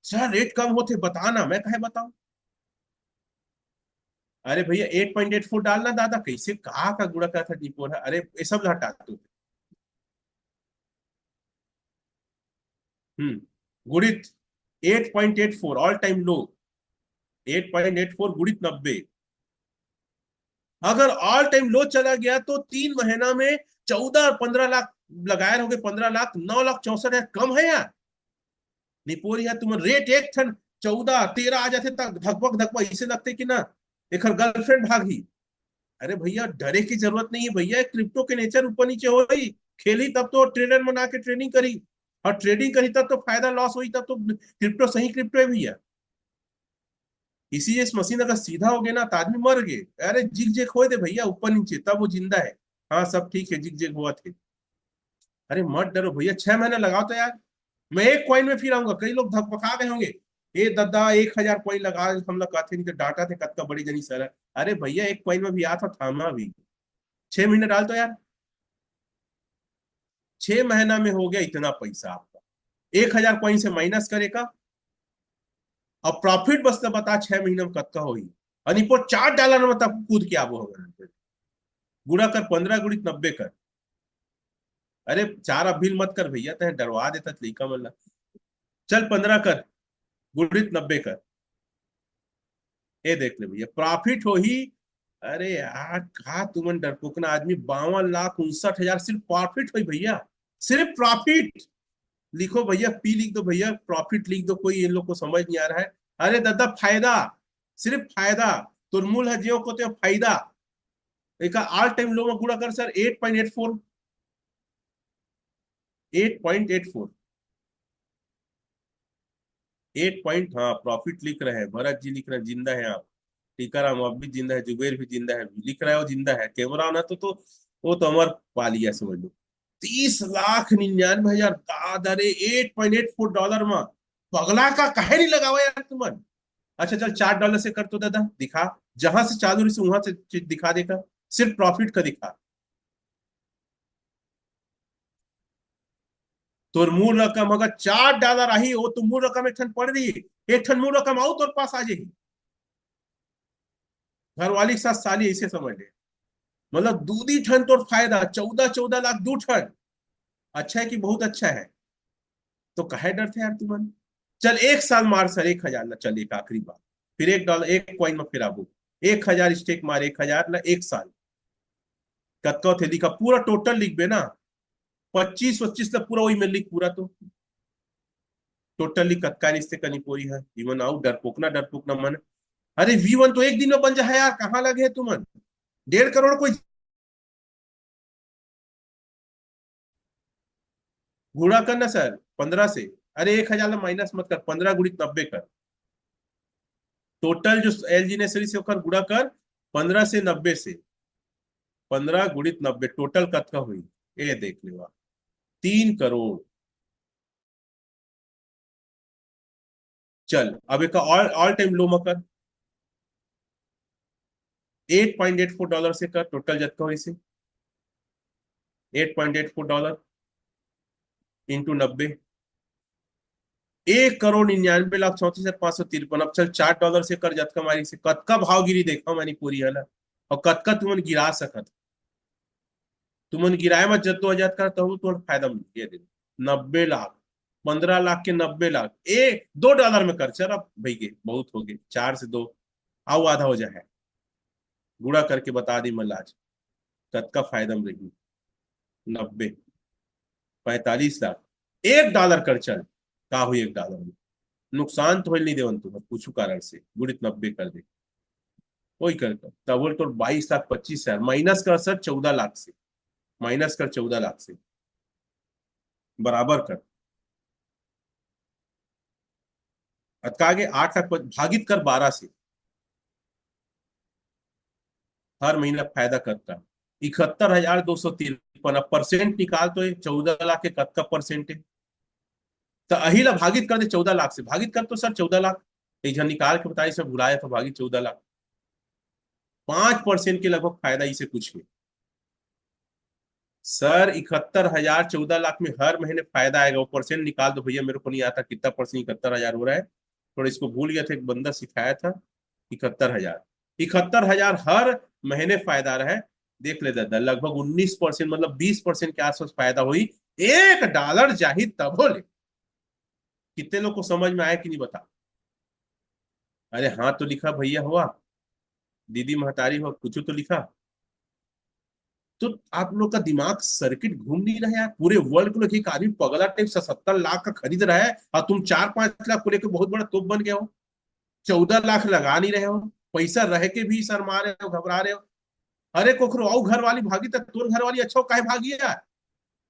सर रेट कम होते बताना, मैं कहे बताऊं। अरे भैया 8.84 डालना दादा, कैसे कहा का गुणा का था निपोर है, अरे ये सब हटा दो। गुणित 8.84 ऑल टाइम लो, 8.84 गुणित 90। अगर ऑल टाइम लो चला गया तो 3 महीना में 14 और 15 लाख लगाए रहोगे, 15 लाख, 9,64,000 कम है यार। निपोर यार तुम रेट एक ठन 14 13 आ जाते तक धकबक धकबक इसे लगते कि ना एक गर्लफ्रेंड भागी। अरे भैया डरे की जरूरत नहीं है भैया, क्रिप्टो के नेचर ऊपर नीचे हो रही, खेली तब तो ट्रेडर बना के ट्रेडिंग करी, और ट्रेडिंग करी तब तो फायदा लॉस हुई, तब तो क्रिप्टो सही क्रिप्टो है भैया। इसी इस मशीन अगर सीधा हो गया ना तो आदमी मर गए। अरे जिग जेग हो दे भैया ऊपर नीचे, तब वो जिंदा है। हाँ सब ठीक है, जिग जेग हुआ थे। अरे मत डरो भैया, 6 महीने लगाओ तो यार, मैं एक कॉइन में फिर आऊंगा, कई लोग धकपका गए होंगे, ये दादा 1,000 कॉइन लगा, हम लोग कहते नहीं तो डाटा थे कद का बड़ी जनी सर। अरे भैया एक कॉइन में भी आ था, थामा भी, 6 महीने डाल दो यार, 6 महीना में हो गया इतना पैसा आपका। 1,000 कॉइन से माइनस करेगा, और प्रॉफिट बस तो बता 6 महीने में कद का होगी। अनिपो $4 में तब कूद के आबो होगा, गुणा कर 15 गुणित 90 कर। अरे चार अब बिल मत कर भैया, तय डरवा देता तरीका मतलब। चल 15 कर, गुणित 90 कर, ये देख ले भैया प्रॉफिट हो ही। अरे यार कहा तुमन डरपोकना आदमी, 52,59,000 सिर्फ प्रॉफिट हुई भैया, सिर्फ प्रॉफिट। लिखो भैया, पी लिख दो भैया, प्रॉफिट लिख दो, कोई इन लोग को समझ नहीं आ रहा है। अरे दादा फायदा, सिर्फ फायदा, तुरमुल है जियो को तो फायदा। एक ऑल टाइम लो में गुणा कर सर, 8.84, 8.84, 8 पॉइंट, हाँ प्रॉफिट लिख रहे हैं, भरत जी लिख रहे हैं, जिंदा है आप, टीकाराम अब भी जिंदा है, जुबेर भी जिंदा है, लिख रहा है वो जिंदा है, कैमरा ना तो वो तो अमर पा लिया समझ लो। 30,99,000 दादरे, $8.84 में, पगला का कहे नहीं लगावा यार तुमन। अच्छा चल $4 से कर तो दादा दिखा, जहां से चालू रही से वहां से दिखा देगा, सिर्फ प्रॉफिट का दिखा। तो मूल रकम अगर $4 आई हो तो मूल रकम एक ठन पड़ रही, एक ठन मूल रकम आओ तो पास आ जाएगी, घर वाली के साथ साली ऐसे समझ ले। मतलब दूधी ठन तो फायदा, 14 14 लाख 2 ठन, अच्छा है कि बहुत अच्छा है। तो कहे डर थे यार तुमन। चल एक साल मार सर 1,000 ना, चल एक आखिरी बार, फिर $1 एक कॉइन में फिर आबू, 1,000 स्टेक मार, 1,000 ना एक साल, कत्का थे लिखा पूरा टोटल लिख बे ना, 25 25 तक पूरा वही में लिख पूरा तो टोटली कत्का रिश्ते कनी पूरी है, इवन आउ डरपोकना मन। अरे V1 तो एक दिन में बन जाए यार, कहाँ लगे है तुमन, 1.5 करोड़ कोई गुणा करना सर 15 से। अरे 1,000 ना माइनस मत कर, 15 गुणित 90 कर, टोटल जो एलजी ने सीरीज से होकर गुणा कर, 15 से 90 से 15 गुणित 90 टोटल कत का हुई, ये देख ले 3 करोड़। चल अब एक ऑल ऑल टाइम लो मकर, $8.84 से कर टोटल जत का हुई से, $8.84 इंटू 90, 1,99,34,553। अब चल $4 से कर जत का मारी से कत का भाव गिरी देखा मैंने पूरी है ना, और कत का तुमन गिरा सकत, तुमन गिराए मत जब 2,000 का तो थोड़ा फायदा मिल ये दे। 90 लाख, 15 लाख के 90 लाख, 2 डॉलर में कर चल अब भाई के बहुत हो गए, 4 से 2 आओ आधा हो जाए, गुड़ा करके बता दी मल्लाज कत का फायदा में रही। 90, 45 लाख, $1 कर चल, का हुई $1 में नुकसान तो नहीं देवन तू पूछू कारण से गुड़ित 90 कर दे, वही कर तब बोल तो 22,25,000 माइनस कर सर 14 लाख से, माइनस कर 14 लाख से बराबर कर, अतका आगे 8 लाख भागित कर 12 से, हर महीना फायदा करता 71,253। अब परसेंट निकाल तो 14 लाख के कत का परसेंट है, तो अहिला भागित कर दे 14 लाख से, भागित कर तो सर 14 लाख, एक जन निकाल के बताइए सब भुलाया तो भागित 14 लाख, 5% के लगभग फायदा इसे कुछ में। सर 71,000 14 लाख में हर महीने फायदा आएगा, वो परसेंट निकाल दो भैया, मेरे को नहीं आता कितना परसेंट 71,000 हो रहा है, थोड़ा इसको भूल गया था, एक बंदा सिखाया था। 71,000, 71,000 हर महीने फायदा रहा है, देख ले दादा लगभग 19%, मतलब 20% के आसपास फायदा हुई, $1 चाहिए तब हो ले। कितने लोग को समझ में आया कि नहीं बता? अरे हाँ तो लिखा भैया हुआ, दीदी महतारी हो कुछ तो लिखा। तो आप लोग का दिमाग सर्किट घूम नहीं रहा है, पूरे वर्ल्ड को लेकर एक आदमी पगला टाइप 77 लाख का खरीद रहा है, और तुम 4-5 लाख को लेकर बहुत बड़ा तोप बन गए हो, 14 लाख लगा नहीं रहे हो, पैसा रह के भी शर्मा रहे हो, घबरा रहे हो। अरे कोखरो आओ घर वाली भागी तक तोर घर वाली अच्छा काहे भागी यार,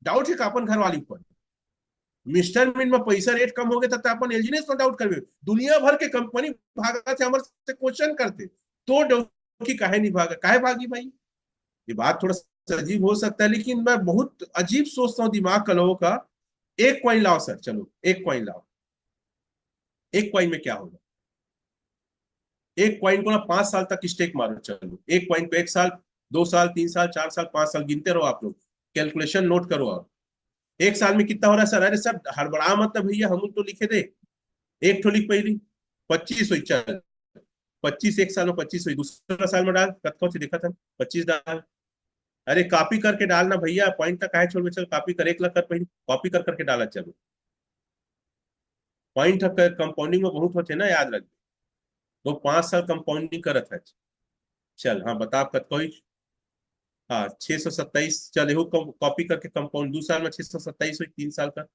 डाउट है का अपन घर वाली पर, मिस्टर मिन में पैसा रेट कम हो गया तब अपन एलजीनेस पर डाउट करबे, दुनिया भर के कंपनी भागा थे हमारे से क्वेश्चन करते, तो डोकी काहे नहीं भागा, काहे भागी भाई? ये बात थोड़ा सा अजीब हो सकता है, लेकिन मैं बहुत अजीब सोचता हूँ दिमाग का लोगों का। एक कॉइन लाओ सर, चलो एक कॉइन लाओ, एक कॉइन में क्या होगा, एक कॉइन को ना 5 साल तक स्टेक मारो, चलो एक कॉइन को 1 साल, 2 साल, 3 साल, 4 साल, 5 साल गिनते रहो आप लोग, कैलकुलेशन नोट करो आप, 1 साल में कितना हो रहा है सर? अरे सर हड़बड़ा मत भैया, हम तो लिखे थे, एक ठो लिख पहली 25 हुई, चल 25 1 साल में 25 हुई, दूसरा साल में डाल कत से देखा था 25 डाल, अरे कॉपी करके डालना भैया, पॉइंट तक आए छोड़ के चल कॉपी कर, 1 लाख कर पहले कॉपी कर करके डाला, चलो पॉइंट कंपाउंडिंग में बहुत होते ना, याद रख, वो 5 साल कंपाउंडिंग करत है। चल हाँ बता आप कत कोई, हाँ 627, चल एहू कॉपी करके कंपाउंड 2 साल में 627 हुई, 3 साल का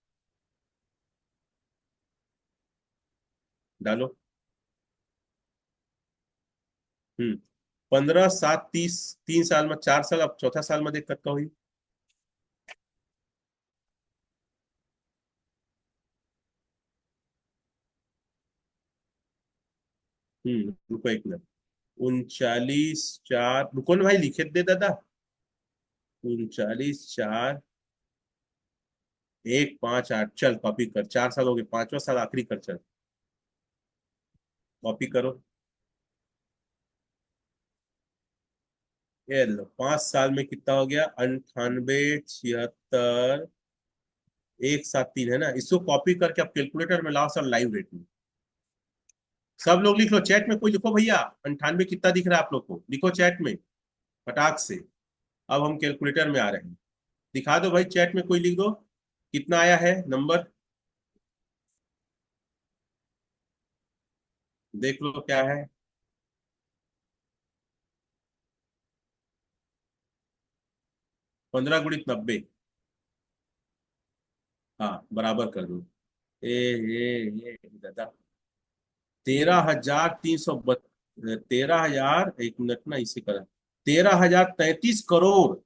डालो। 15 7 30, 3 साल में 4 साल, अब चौथा साल में देख कत का हुई, रुको 1 मिनट, 39 4, रुको ना भाई लिखे दे दादा, 39 4, 1 5 8, चल कॉपी कर, 4 साल हो गए, 5वां साल आखिरी कर, चल कॉपी करो, ये लो 5 साल में कितना हो गया, 98 76, 173 है ना, इसको कॉपी करके आप कैलकुलेटर में लाओ सर, लाइव रेट में सब लोग लिख लो, चैट में कोई लिखो भैया, 98 कितना दिख रहा है आप लोग को, लिखो चैट में फटाक से। अब हम कैलकुलेटर में आ रहे हैं, दिखा दो भाई चैट में कोई लिख दो कितना आया है नंबर, देख लो क्या है, 15 गुणित 90, हाँ बराबर कर दो, ये दादा 13,300, 13,000, 1 मिनट ना इसे करा, 13,033 करोड़,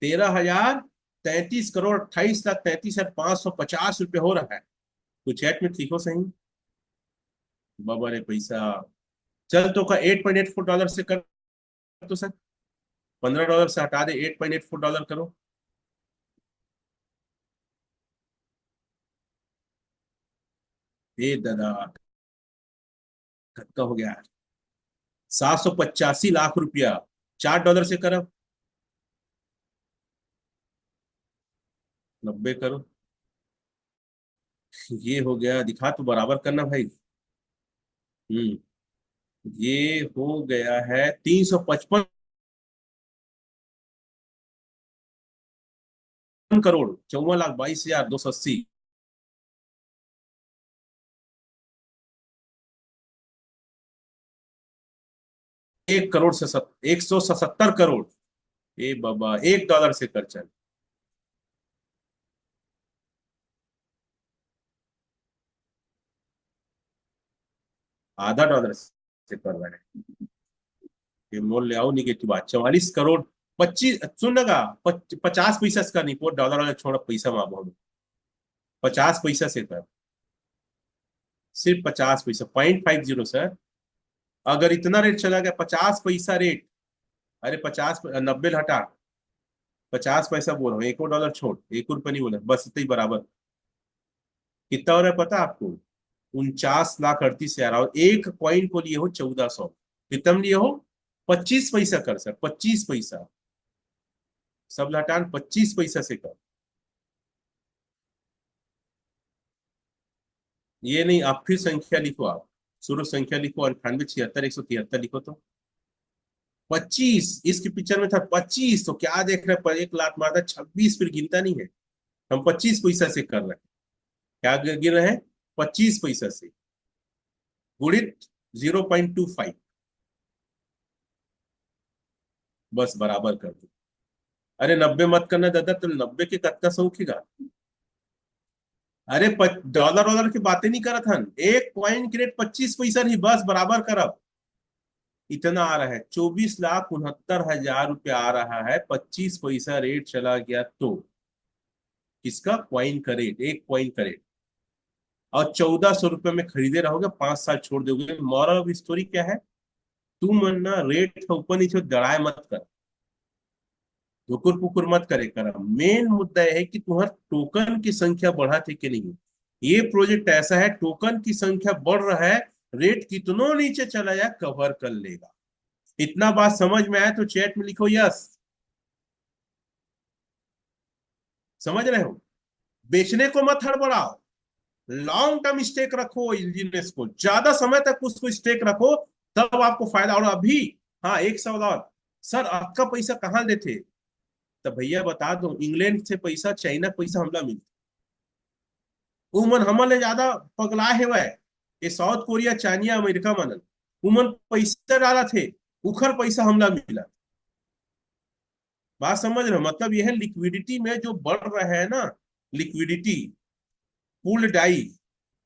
13,033 करोड़ 28,33,550 रुपये हो रहा है, तो चैट में लिखो सही, बाबा रे पैसा। चल तो का $8.84 से कर तो सर, $15 से हटा दे, $8.84 करो। ये दादा, धक्का हो गया यार। 785 लाख रुपया, $4 से करो। 90 करो। ये हो गया, दिखा तो बराबर करना भाई। हम्म। ये हो गया है 355 करोड़, 54,22,280। 1 करोड़ से 177 करोड़। ए बाबा, $1 से कर चल। $0.5 से कर रहा है। ये मोल ले आओ, निगेटिव बात। 44 करोड़, 25 सुनगा, 50 पैसा का नहीं, वो डॉलर वाला छोड़, पैसा मांगो। 50 पैसा से कर, सिर्फ 50 पैसा, 0.50 सर। अगर इतना रेट चला गया, 50 पैसा रेट। अरे 90 हटा, 50 पैसा बोल रहा हूँ, एक और डॉलर छोड़, एक और रुपया नहीं बोला, बस इतना ही बराबर। कितना हो रहा है पता है आपको? 49,38,000। और एक कॉइन को लिए हो 1400। कितना लिए हो? 25 पैसा कर सर, 25 पैसा। सब लटान 25 पैसा से कर। ये नहीं, आप फिर संख्या लिखो, आप शुरू संख्या लिखो, 98, 76, 173 लिखो तो 25। इसके पिक्चर में था 25, तो क्या देख रहे हैं? पर एक लात मारता 26, फिर गिनता नहीं है। हम 25 पैसा से कर रहे हैं। क्या गिन रहे हैं? 25 पैसा से गुणित 0.25। बस बराबर कर दो। अरे 90 मत करना दादा, तुम 90 के कत्ता सौखेगा। अरे डॉलर वॉलर की बातें नहीं करत हन, एक कॉइन के रेट 25 पैसा नहीं, बस बराबर करब। इतना आ रहा है, 24,69,000 रुपया आ रहा है। 25 पैसा रेट चला गया तो किसका? कॉइन का रेट, एक कॉइन का रेट। और 1400 रुपये में खरीदे रहोगे, 5 साल छोड़ दोगे। मॉरल ऑफ स्टोरी क्या है? तू मन ना रेट का ऊपर नीचे दड़ाए मत कर, धुकुर पुकुर मत करे कर। मेन मुद्दा यह है कि तुम्हार टोकन की संख्या बढ़ा थे कि नहीं। ये प्रोजेक्ट ऐसा है, टोकन की संख्या बढ़ रहा है, रेट कितनों नीचे चला जाए कवर कर लेगा। इतना बात समझ में आया तो चैट में लिखो यस। समझ रहे हो? बेचने को मत हड़बड़ाओ, लॉन्ग टर्म स्टेक रखो, इंजीनियर्स को ज्यादा समय तक उसको स्टेक रखो, तब आपको फायदा। और अभी, हाँ, एक सवाल और। सर आपका पैसा कहाँ लेते? तो भैया बता दो, इंग्लैंड से पैसा, चाइना पैसा हमला मिलता। उमन हमले ज्यादा पगला है वह, ये साउथ कोरिया, चाइना, अमेरिका मनल। उमन पैसा डाला थे, उखर पैसा हमला मिला। बात समझ रहे हो? मतलब यह है, लिक्विडिटी में जो बढ़ रहा है ना, लिक्विडिटी पूल डाई,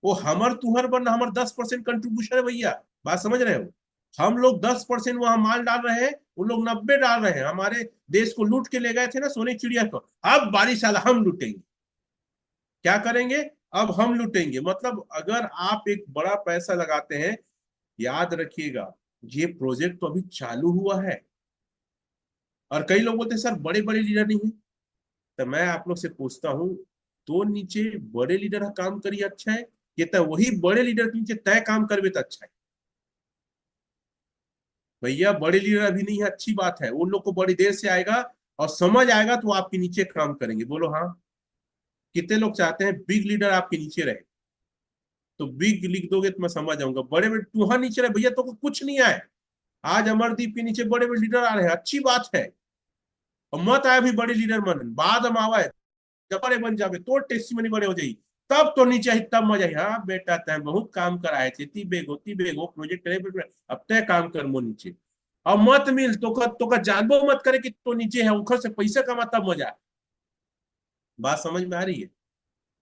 वो हमर तुहर बन, हमर 10% कंट्रीब्यूशन है भैया। बात समझ रहे हो? हम लोग 10% वहां माल डाल रहे हैं, उन लोग 90 डाल रहे हैं। हमारे देश को लूट के ले गए थे ना, सोने चिड़िया को। अब 22 साल हम लूटेंगे। क्या करेंगे? अब हम लूटेंगे। मतलब अगर आप एक बड़ा पैसा लगाते हैं, याद रखिएगा, ये प्रोजेक्ट तो अभी चालू हुआ है। और कई लोग बोलते हैं सर बड़े बड़े लीडर नहीं है। तो मैं आप लोग से पूछता हूँ, तो नीचे बड़े लीडर का काम करिए, अच्छा है। ये तो वही बड़े लीडर के नीचे तय काम करवे तो अच्छा है। भैया बड़े लीडर अभी नहीं है, अच्छी बात है, उन लोग को बड़ी देर से आएगा और समझ आएगा, तो आपके नीचे काम करेंगे। बोलो हाँ। कितने लोग चाहते हैं बिग लीडर आपके नीचे रहे? तो बिग लिख दोगे तो मैं समझ जाऊंगा। बड़े बड़े तुहां नीचे रहे भैया, तो कुछ नहीं आए। आज अमरदीप के नीचे बड़े बड़े लीडर आ रहे हैं, अच्छी बात है। और मत आए भी बड़े लीडर मन, बाद में आवा, जब बड़े बन जावे तो टेस्टिमनी बड़े हो जाई, तब तो नीचे ही, तब मजा ही। हाँ बेटा, तय बहुत काम कराए थे, ती बेगो प्रोजेक्ट करे, अब तय काम कर मो नीचे। अब मत मिल तो का जानबो मत करे कि तो नीचे है, उखर से पैसा कमा, तब मजा। बात समझ में आ रही है?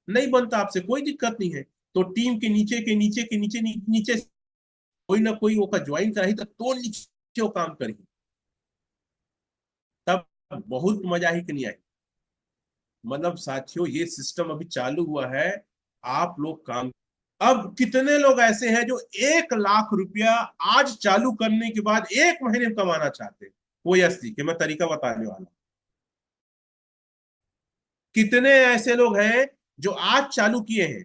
नहीं बनता आपसे कोई दिक्कत नहीं है, तो टीम के नीचे के नीचे के नीचे नीचे कोई ना कोई वो का ज्वाइन कराही, तो नीचे वो काम करी, तब बहुत मजा ही कि नहीं आई। मतलब साथियों, ये सिस्टम अभी चालू हुआ है, आप लोग काम। अब कितने लोग ऐसे हैं जो 1 लाख रुपया आज चालू करने के बाद 1 महीने में कमाना चाहते हैं? वो यस लिखे, मैं तरीका बताने वाला हूं। कितने ऐसे लोग हैं जो आज चालू किए हैं,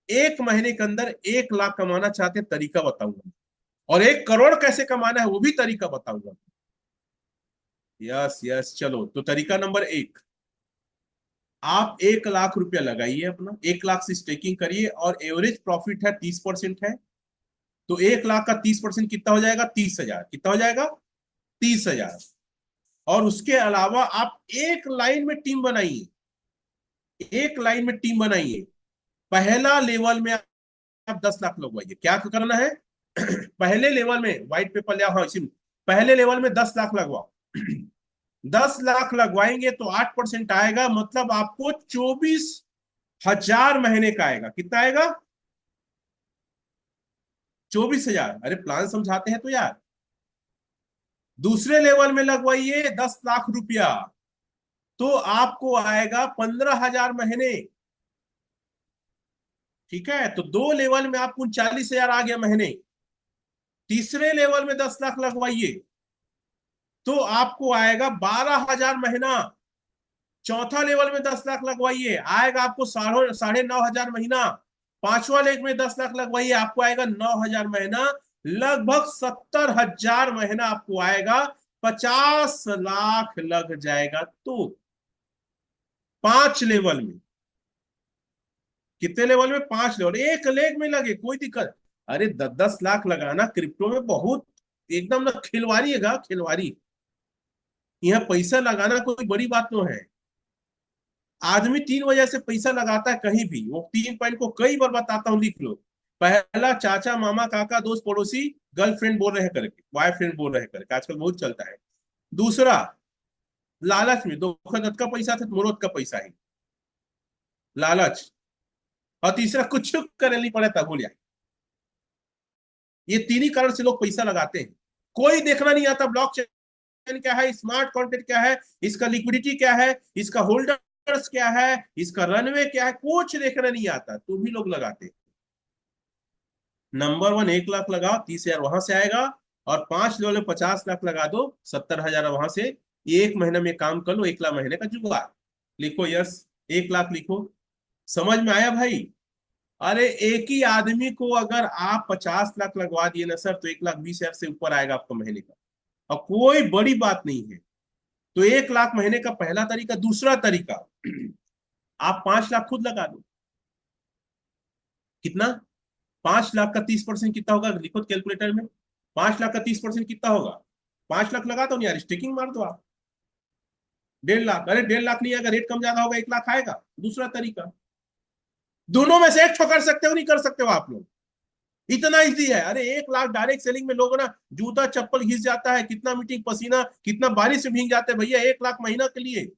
1 महीने के अंदर 1 लाख कमाना चाहते हैं, तरीका बताऊंगा। और 1 करोड़ कैसे कमाना है वो भी तरीका बताऊंगा। यस यस, चलो तो तरीका नंबर 1, आप 1 लाख रुपया लगाइए अपना, 1 लाख से स्टेकिंग करिए, और एवरेज प्रॉफिट है 30% है। तो 1 लाख का 30% कितना हो जाएगा? 30,000। कितना हो जाएगा? 30,000। और उसके अलावा आप एक लाइन में टीम बनाइए, एक लाइन में टीम बनाइए। पहला लेवल में आप 10 लाख लगवाइए। क्या करना है? पहले लेवल में व्हाइट पेपर लिया, हाँ इसी में, पहले लेवल में 10 लाख लगवाओ। 10 लाख लगवाएंगे तो 8% आएगा, मतलब आपको 24,000 महीने का आएगा। कितना आएगा? 24,000। अरे प्लान समझाते हैं तो यार। दूसरे लेवल में लगवाइए 10 लाख रुपया, तो आपको आएगा 15,000 महीने। ठीक है, तो 2 लेवल में आपको 39,000 आ गया महीने। तीसरे लेवल में 10 लाख लगवाइए तो आपको आएगा 12,000 महीना। चौथा लेवल में 10 लाख लगवाइए, आएगा आपको 9,500 महीना। पांचवा लेग में 10 लाख लगवाइए, आपको आएगा 9,000 महीना। लगभग 70,000 महीना आपको आएगा। 50 लाख लग जाएगा। तो 5 लेवल में, कितने लेवल में? 5 लेवल, एक लेग में लगे कोई दिक्कत। अरे 10-10 लाख लगाना क्रिप्टो में बहुत, एकदम ना खिलवाड़ी है, खिलवाड़ी। यहाँ पैसा लगाना कोई बड़ी बात तो है। आदमी 3 वजह से पैसा लगाता है कहीं भी। वो 3 पॉइंट को कई बार बताता हूँ, लिख लो। पहला, चाचा मामा काका दोस्त पड़ोसी, गर्लफ्रेंड बोल रहे करके, बॉयफ्रेंड बोल रहे करके, आजकल बहुत चलता है। दूसरा, लालच में, धोखाधड़ी का पैसा था, मुरोत का पैसा है, लालच। और तीसरा, कुछ करने नहीं पड़ा था, बोलिया। ये तीन ही कारण से लोग पैसा लगाते हैं। कोई देखना नहीं आता ब्लॉकचेन क्या है, स्मार्ट कॉन्ट्रैक्ट क्या है, इसका लिक्विडिटी क्या है, इसका होल्डर्स क्या है, इसका रनवे क्या है, कुछ देखना नहीं आता, तो भी लोग लगाते हैं। नंबर 1, 1 लाख लगाओ, 30,000 वहां से आएगा। और 5 लेवल में 50 लाख लगा दो, 70,000 वहां से। एक महीने में काम कर लो, 1 लाख महीने का जुगाड़। लिखो यस, 1 लाख लिखो। समझ में आया भाई? अरे एक ही आदमी को अगर आप 50 लाख लगवा दिए ना सर, तो 1,20,000 से ऊपर आएगा आपका महीने का। और कोई बड़ी बात नहीं है। तो 1 लाख महीने का पहला तरीका। दूसरा तरीका, आप 5 लाख खुद लगा दो। कितना? 5 लाख का 30% कितना होगा? लिखो कैलकुलेटर में। 5 लाख का 30% कितना होगा? 5 लाख लगा दो यार, स्टेकिंग मार दो आप। 1.5 लाख। अरे 1.5 लाख नहीं आएगा, रेट कम ज्यादा होगा, 1 लाख आएगा। दूसरा तरीका, दोनों में से एक ठो कर सकते हो, नहीं कर सकते हो आप लोग? इतना इजी है। अरे 1 लाख डायरेक्ट सेलिंग में लोग ना, जूता चप्पल घिस जाता है, कितना मीटिंग पसीना, कितना बारिश में भीग जाते हैं भैया 1 लाख महीना के लिए।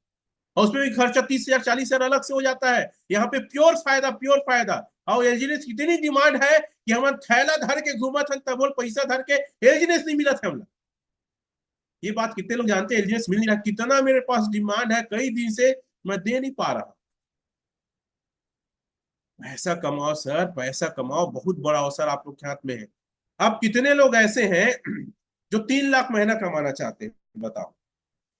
और उसमें भी खर्चा 30,000 40,000 अलग से हो जाता है। यहाँ पे प्योर फायदा, प्योर फायदा। और एलजीनेस की इतनी डिमांड है कि हम थैला धर के घूमा था, तब बोल पैसा धर के एलजीनेस नहीं मिला था हमला। ये बात कितने लोग जानते हैं? एलजीनेस मिल नहीं रहा, कितना मेरे पास डिमांड है कई दिन से, मैं दे नहीं पा रहा। पैसा कमाओ सर, पैसा कमाओ, बहुत बड़ा अवसर आप लोग के हाथ में है। अब कितने लोग ऐसे हैं जो 3 लाख महीना कमाना चाहते हैं, बताओ?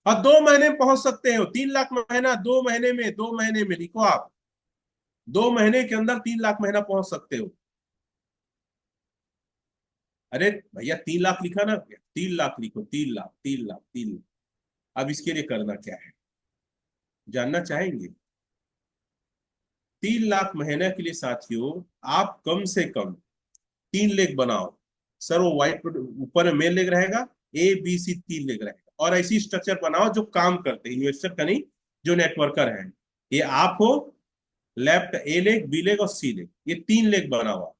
और 2 महीने में पहुंच सकते हो 3 लाख महीना, 2 महीने में, 2 महीने में लिखो आप, 2 महीने के अंदर 3 लाख महीना पहुंच सकते हो। अरे भैया 3 लाख लिखा ना, 3 लाख लिखो, 3 लाख, 3 लाख, 3 लाख। अब इसके लिए करना क्या है, जानना चाहेंगे? 3 लाख महीने के लिए साथियों, आप कम से कम 3 लेग बनाओ। सर वो व्हाइट ऊपर में मेन लेग रहेगा, ABC 3 लेग रहेगा। और ऐसी स्ट्रक्चर बनाओ जो काम करते हैं, इन्वेस्टर का नहीं, जो नेटवर्कर है। ये आप हो, left A leg, B leg और C लेग, ये 3 लेग बनाओ।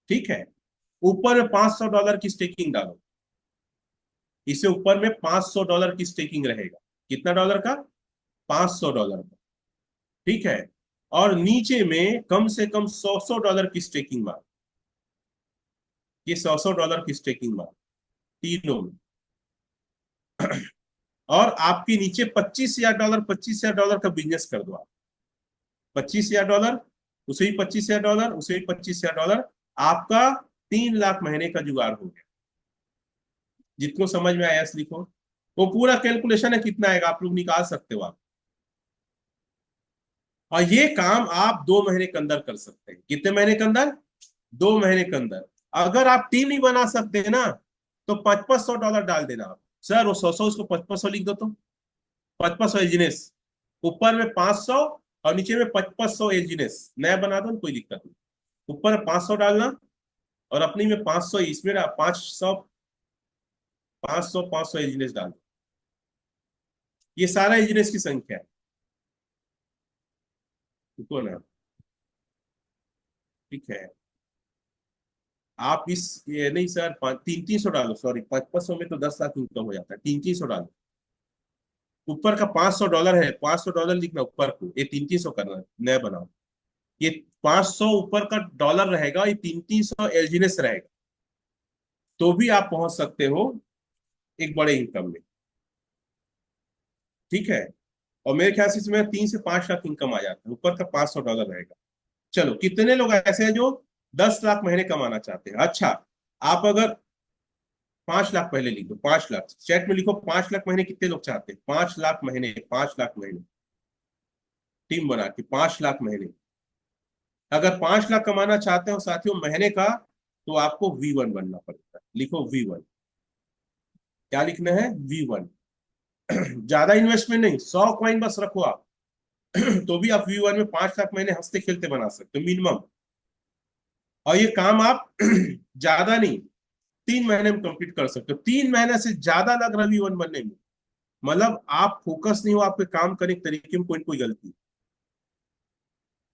ठीक है, ऊपर में $500 की स्टेकिंग डालो। इसे ऊपर में $500 की स्टेकिंग रहेगा। कितना डॉलर का? $500 का। ठीक है, और नीचे में कम से कम $100 की स्टेकिंग मार। ये $100 की स्टेकिंग मार, तीनों में। और आपके नीचे $25,000, $25,000 का बिजनेस कर दो आप। $25,000, उसे ही $25,000, उसे ही $25,000। आपका 3 लाख महीने का जुगाड़ हो गया। जितको समझ में आया लिखो। वो पूरा कैलकुलेशन है, कितना आएगा आप लोग निकाल सकते हो आप। और ये काम आप 2 महीने के अंदर कर सकते हैं। कितने महीने के अंदर? 2 महीने के अंदर। अगर आप टीम नहीं बना सकते ना, तो $500 डाल देना आप। सर वो 100 उसको 500 लिख दो तो 500 एजीनेस, ऊपर में 500 और नीचे में 500 एजीनेस, नया बना दो, कोई दिक्कत नहीं। ऊपर 500 डालना और अपनी में 500, इसमें 500, 500 एजीनेस डाल दो। ये सारा एजीनेस की संख्या है, देखो ना। ठीक है, आप इस, ये नहीं सर, 300 डालो, सॉरी 500 में तो 10 लाख इनकम हो जाता है, 300 डालो। ऊपर का $500 है, $500 लिखना ऊपर को, ये 300 करना, नया बनाओ। ये 500 ऊपर का डॉलर रहेगा, ये 300 एलजीनेस रहेगा, तो भी आप पहुंच सकते हो एक बड़े इनकम में। ठीक है, और मेरे ख्याल से इसमें 3 से 5 लाख इनकम आ जाता है, ऊपर का $500 रहेगा। चलो, कितने लोग ऐसे हैं जो 10 लाख महीने कमाना चाहते हैं? अच्छा, आप अगर 5 लाख पहले लिखो, 5 लाख चैट में लिखो, 5 लाख महीने कितने लोग चाहते हैं? 5 लाख महीने, 5 लाख महीने, टीम बना के 5 लाख महीने। अगर 5 लाख कमाना चाहते हो साथियों महीने का, तो आपको V1 बनना पड़ेगा। लिखो V1। क्या लिखना है? V1। ज्यादा इन्वेस्टमेंट नहीं, 100 कॉइन बस रखो आप। तो भी आप V1 में 5 लाख महीने हंसते खेलते बना सकते हो मिनिमम। और ये काम आप ज्यादा नहीं, 3 महीने में कंप्लीट कर सकते हो। 3 महीने से ज्यादा लग रहा V1 बनने में, मतलब आप फोकस नहीं हो आपके काम करने के तरीके में, कोई कोई गलती।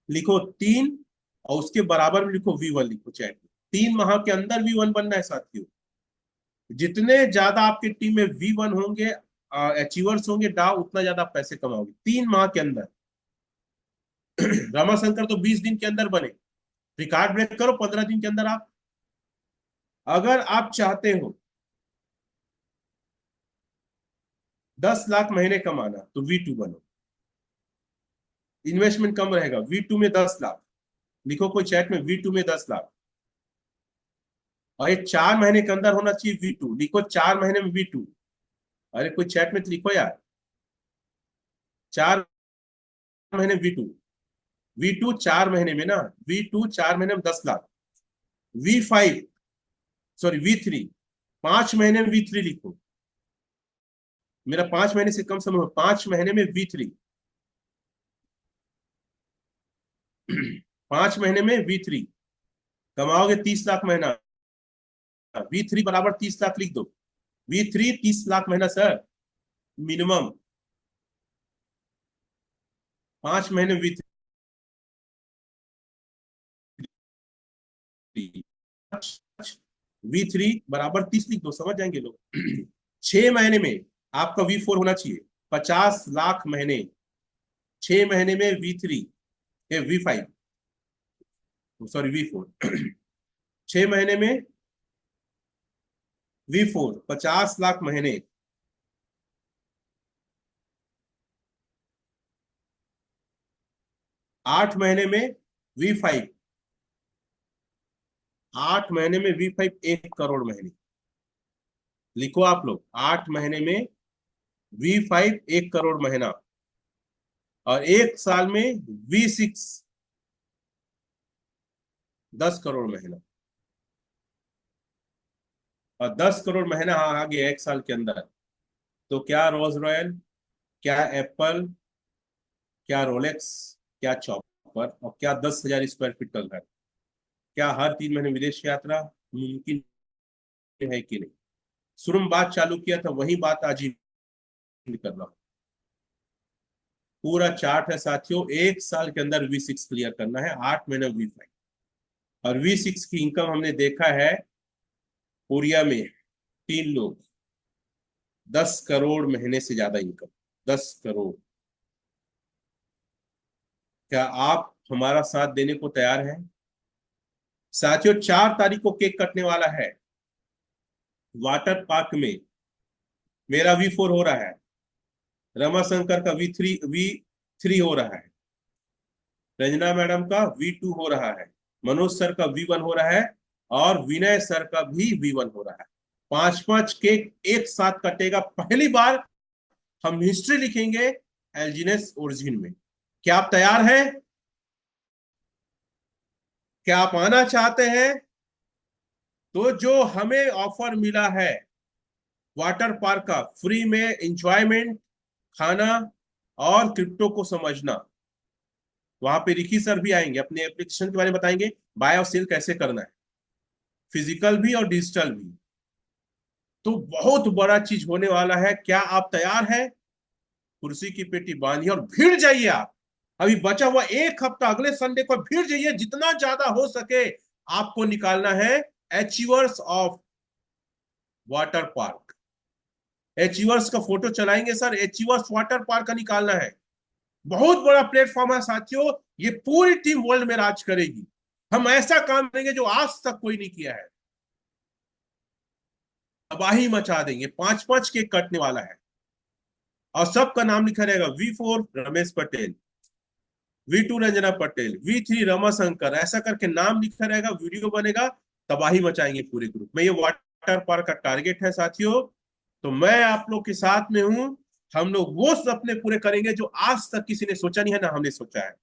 लिखो 3, और उसके बराबर में लिखो V1, लिखो चैट में। 3 माह के अंदर V1 बनना है साथियों। जितने ज्यादा आपकी टीम में V1 होंगे, अचीवर्स होंगे डाउ, उतना ज्यादा आप पैसे कमाओगे 3 माह के अंदर। रमाशंकर तो 20 दिन के अंदर बने, रिकॉर्ड ब्रेक करो 15 दिन के अंदर आप। अगर आप चाहते हो 10 लाख महीने कमाना, तो V2 बनो। इन्वेस्टमेंट कम रहेगा, V2 में 10 लाख। लिखो कोई चैट में, V2 में 10 लाख। और ये 4 महीने के अंदर होना चाहिए V2, लिखो 4 महीने में V2। अरे कोई चैट में तो लिखो यार, 4 महीने V2। V2 4 महीने में ना, V2 4 महीने में 10 लाख। V5, सॉरी V3, 5 महीने में V3 लिखो। मेरा 5 महीने से कम समय हो, 5 महीने में V3। 5 महीने में V3 कमाओगे 30 लाख महीना। V3 बराबर 30 लाख लिख दो। V3 30 लाख महीना सर, मिनिमम। 5 महीने V3, V3 बराबर 30 लिख दो, समझ जाएंगे लोग। 6 महीने में आपका V4 होना चाहिए 50 लाख महीने। 6 महीने में V3, V5, सॉरी V4। 6 महीने में V4 50 लाख महीने। 8 महीने में V5, 8 महीने में V5 1 करोड़ महीने। लिखो आप लोग, 8 महीने में V5 1 करोड़ महीना। और 1 साल में V6 10 करोड़ महीना। और 10 करोड़ महीना आ गया 1 साल के अंदर। तो क्या रोल्स रॉयल, क्या एप्पल, क्या रोलेक्स, क्या चॉपर, और क्या 10,000 स्क्वायर फीट का घर, क्या हर 3 महीने विदेश यात्रा मुमकिन है कि नहीं? शुरू में बात चालू किया था, वही बात आज ही कर रहा हूँ। पूरा चार्ट है साथियों, 1 साल के अंदर V6 क्लियर करना है, 8 महीने V5। और V6 की इनकम हमने देखा है कोरिया में, 3 लोग 10 करोड़ महीने से ज्यादा इनकम, 10 करोड़। क्या आप हमारा साथ देने को तैयार हैं साथियों? 4 तारीख को केक कटने वाला है वाटर पार्क में। मेरा V4 हो रहा है, रमाशंकर का V3 हो रहा है, रंजना मैडम का V2 हो रहा है, मनोज सर का V1 हो रहा है, और विनय सर का भी V1 हो रहा है। पांच पांच केक एक साथ कटेगा, पहली बार हम हिस्ट्री लिखेंगे एल्जीनेस ओरिजिन में। क्या आप तैयार हैं? क्या आप आना चाहते हैं? तो जो हमें ऑफर मिला है वाटर पार्क का, फ्री में एंजॉयमेंट, खाना और क्रिप्टो को समझना, वहां पे रिकी सर भी आएंगे, अपने एप्लीकेशन के बारे में बताएंगे, बाय और सेल कैसे करना है, फिजिकल भी और डिजिटल भी। तो बहुत बड़ा चीज होने वाला है। क्या आप तैयार हैं? कुर्सी की पेटी बांधिए और भीड़ जाइए आप। अभी बचा हुआ एक हफ्ता, अगले संडे को भीड़ जाइए, जितना ज्यादा हो सके आपको निकालना है achievers of water park. Achievers का फोटो चलाएंगे सर, अचीवर्स वाटर पार्क का निकालना है। बहुत बड़ा प्लेटफॉर्म है साथियों, ये पूरी टीम वर्ल्ड में राज करेगी। हम ऐसा काम करेंगे जो आज तक कोई नहीं किया है, तबाही मचा देंगे। पांच पांच केक कटने वाला है और सबका नाम लिखा रहेगा, V4 Ramesh Patel, V2 Ranjana Patel, V3 Ramashankar, ऐसा करके नाम लिखा रहेगा, वीडियो बनेगा, तबाही मचाएंगे पूरे ग्रुप में। ये वाटर पार्क का टारगेट है साथियों। तो मैं आप लोग के साथ में हूं। हम लोग वो सपने पूरे करेंगे जो आज तक किसी ने सोचा नहीं है, ना हमने सोचा है।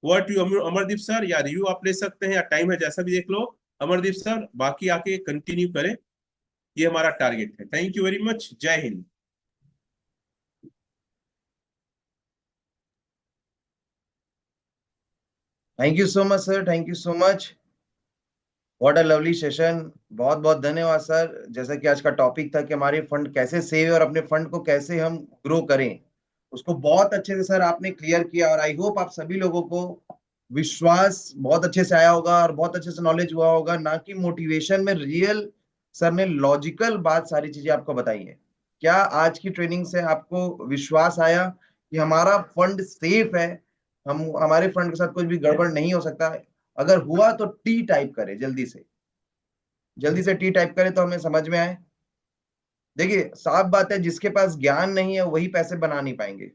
व्हाट यू अमरदीप सर, या रिव्यू आप ले सकते हैं या टाइम है जैसा भी देख लो। अमरदीप सर बाकी आके कंटिन्यू करें। ये हमारा टारगेट है। Thank you very much. जय हिंद। Thank you so much sir, thank you so much. What a lovely session. बहुत बहुत धन्यवाद सर। जैसा कि आज का टॉपिक था कि हमारे फंड कैसे सेव और अपने फंड को कैसे हम ग्रो करें, उसको बहुत अच्छे से सर आपने क्लियर किया। और आई होप आप सभी लोगों को विश्वास बहुत अच्छे से आया होगा और बहुत अच्छे से नॉलेज हुआ होगा, ना कि मोटिवेशन में रियल। सर ने लॉजिकल बात सारी चीजें आपको बताई है। क्या आज की ट्रेनिंग से आपको विश्वास आया कि हमारा फंड सेफ है? हम हमारे फंड के साथ कुछ भी गड़बड़ नहीं हो सकता? अगर हुआ तो टी टाइप करें, जल्दी से जल्दी से टी टाइप करें तो हमें समझ में आए। देखिए साफ बात है, जिसके पास ज्ञान नहीं है वही पैसे बना नहीं पाएंगे।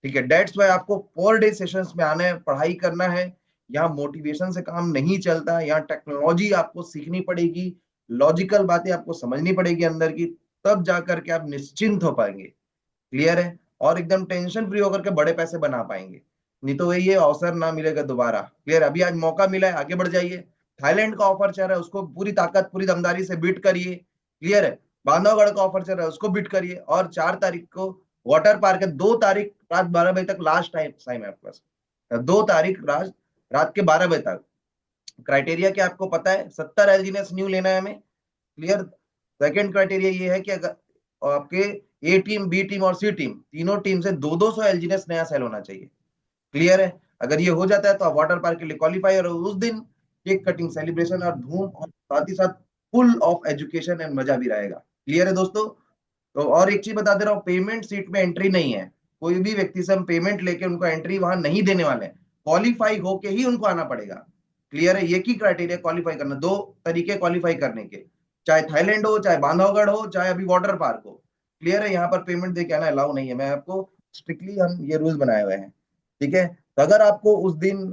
ठीक है, डेट्स वाई आपको 4 डे सेशंस में आना है, पढ़ाई करना है। यहाँ मोटिवेशन से काम नहीं चलता, यहाँ टेक्नोलॉजी आपको सीखनी पड़ेगी, लॉजिकल बातें आपको समझनी पड़ेगी अंदर की, तब जाकर के आप निश्चिंत हो पाएंगे। क्लियर है? और एकदम टेंशन फ्री होकर के बड़े पैसे बना पाएंगे। नहीं तो वही ये अवसर ना मिलेगा दोबारा। क्लियर? अभी आज मौका मिला है, आगे बढ़ जाइए। थाईलैंड का ऑफर चल रहा है, उसको पूरी ताकत पूरी दमदारी से बीट करिए। क्लियर है? बांधवगढ़ का ऑफर चल रहा है, उसको बीट करिए। और 4 तारीख को वाटर पार्क है, 2 तारीख रात 12 बजे तक लास्ट टाइम है आपके पास। 2 तारीख रात के 12 बजे तक। क्राइटेरिया क्या आपको पता है? 70 एलजीनेस न्यू लेना है हमें। क्लियर? सेकेंड क्राइटेरिया ये है कि अगर आपके ए टीम, बी टीम और सी टीम, तीनों टीम से 200 एलजीनेस नया सेल होना चाहिए। क्लियर है? अगर ये हो जाता है तो आप वाटर पार्क के लिए क्वालिफाई, और उस दिन केक कटिंग सेलिब्रेशन और धूम, और साथ ही साथ फुल ऑफ एजुकेशन एंड मजा भी रहेगा। क्लियर है दोस्तों? तो और एक चीज बता दे रहा हूँ, पेमेंट सीट में एंट्री नहीं है। कोई भी व्यक्ति से हम पेमेंट लेके उनको एंट्री वहां नहीं देने वाले हैं। क्वालिफाई होके ही उनको आना पड़ेगा। क्लियर है? ये की क्राइटेरिया क्वालिफाई करना, 2 तरीके क्वालिफाई करने के, चाहे थाईलैंड हो, चाहे बांधवगढ़ हो, चाहे अभी वाटर पार्क हो। क्लियर है? यहाँ पर पेमेंट दे के आना अलाउ नहीं है। मैं आपको स्ट्रिक्टली हम ये रूल्स बनाए हुए हैं। ठीक है? तो अगर आपको उस दिन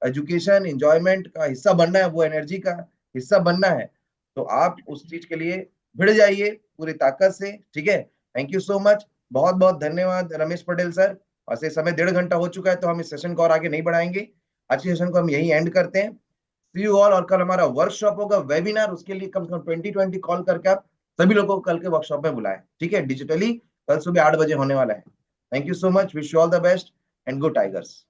एजुकेशन एंजॉयमेंट का हिस्सा बनना है, वो एनर्जी का हिस्सा बनना है, तो आप उस चीज के लिए भिड़ जाइए पूरी ताकत से। ठीक है? Thank you so much. बहुत बहुत धन्यवाद रमेश पटेल सर। वैसे समय 1.5 घंटा हो चुका है, तो हम इस सेशन को और आगे नहीं बढ़ाएंगे। आज के सेशन को हम यही एंड करते हैं। सी यू ऑल। और कल हमारा वर्कशॉप होगा, वेबिनार, उसके लिए कम से कम 20-20 कॉल करके आप सभी लोगों को कल के वर्कशॉप में बुलाएं। ठीक है? डिजिटली कल सुबह 8 बजे होने वाला है। Thank you so much. Wish you all the best and go tigers.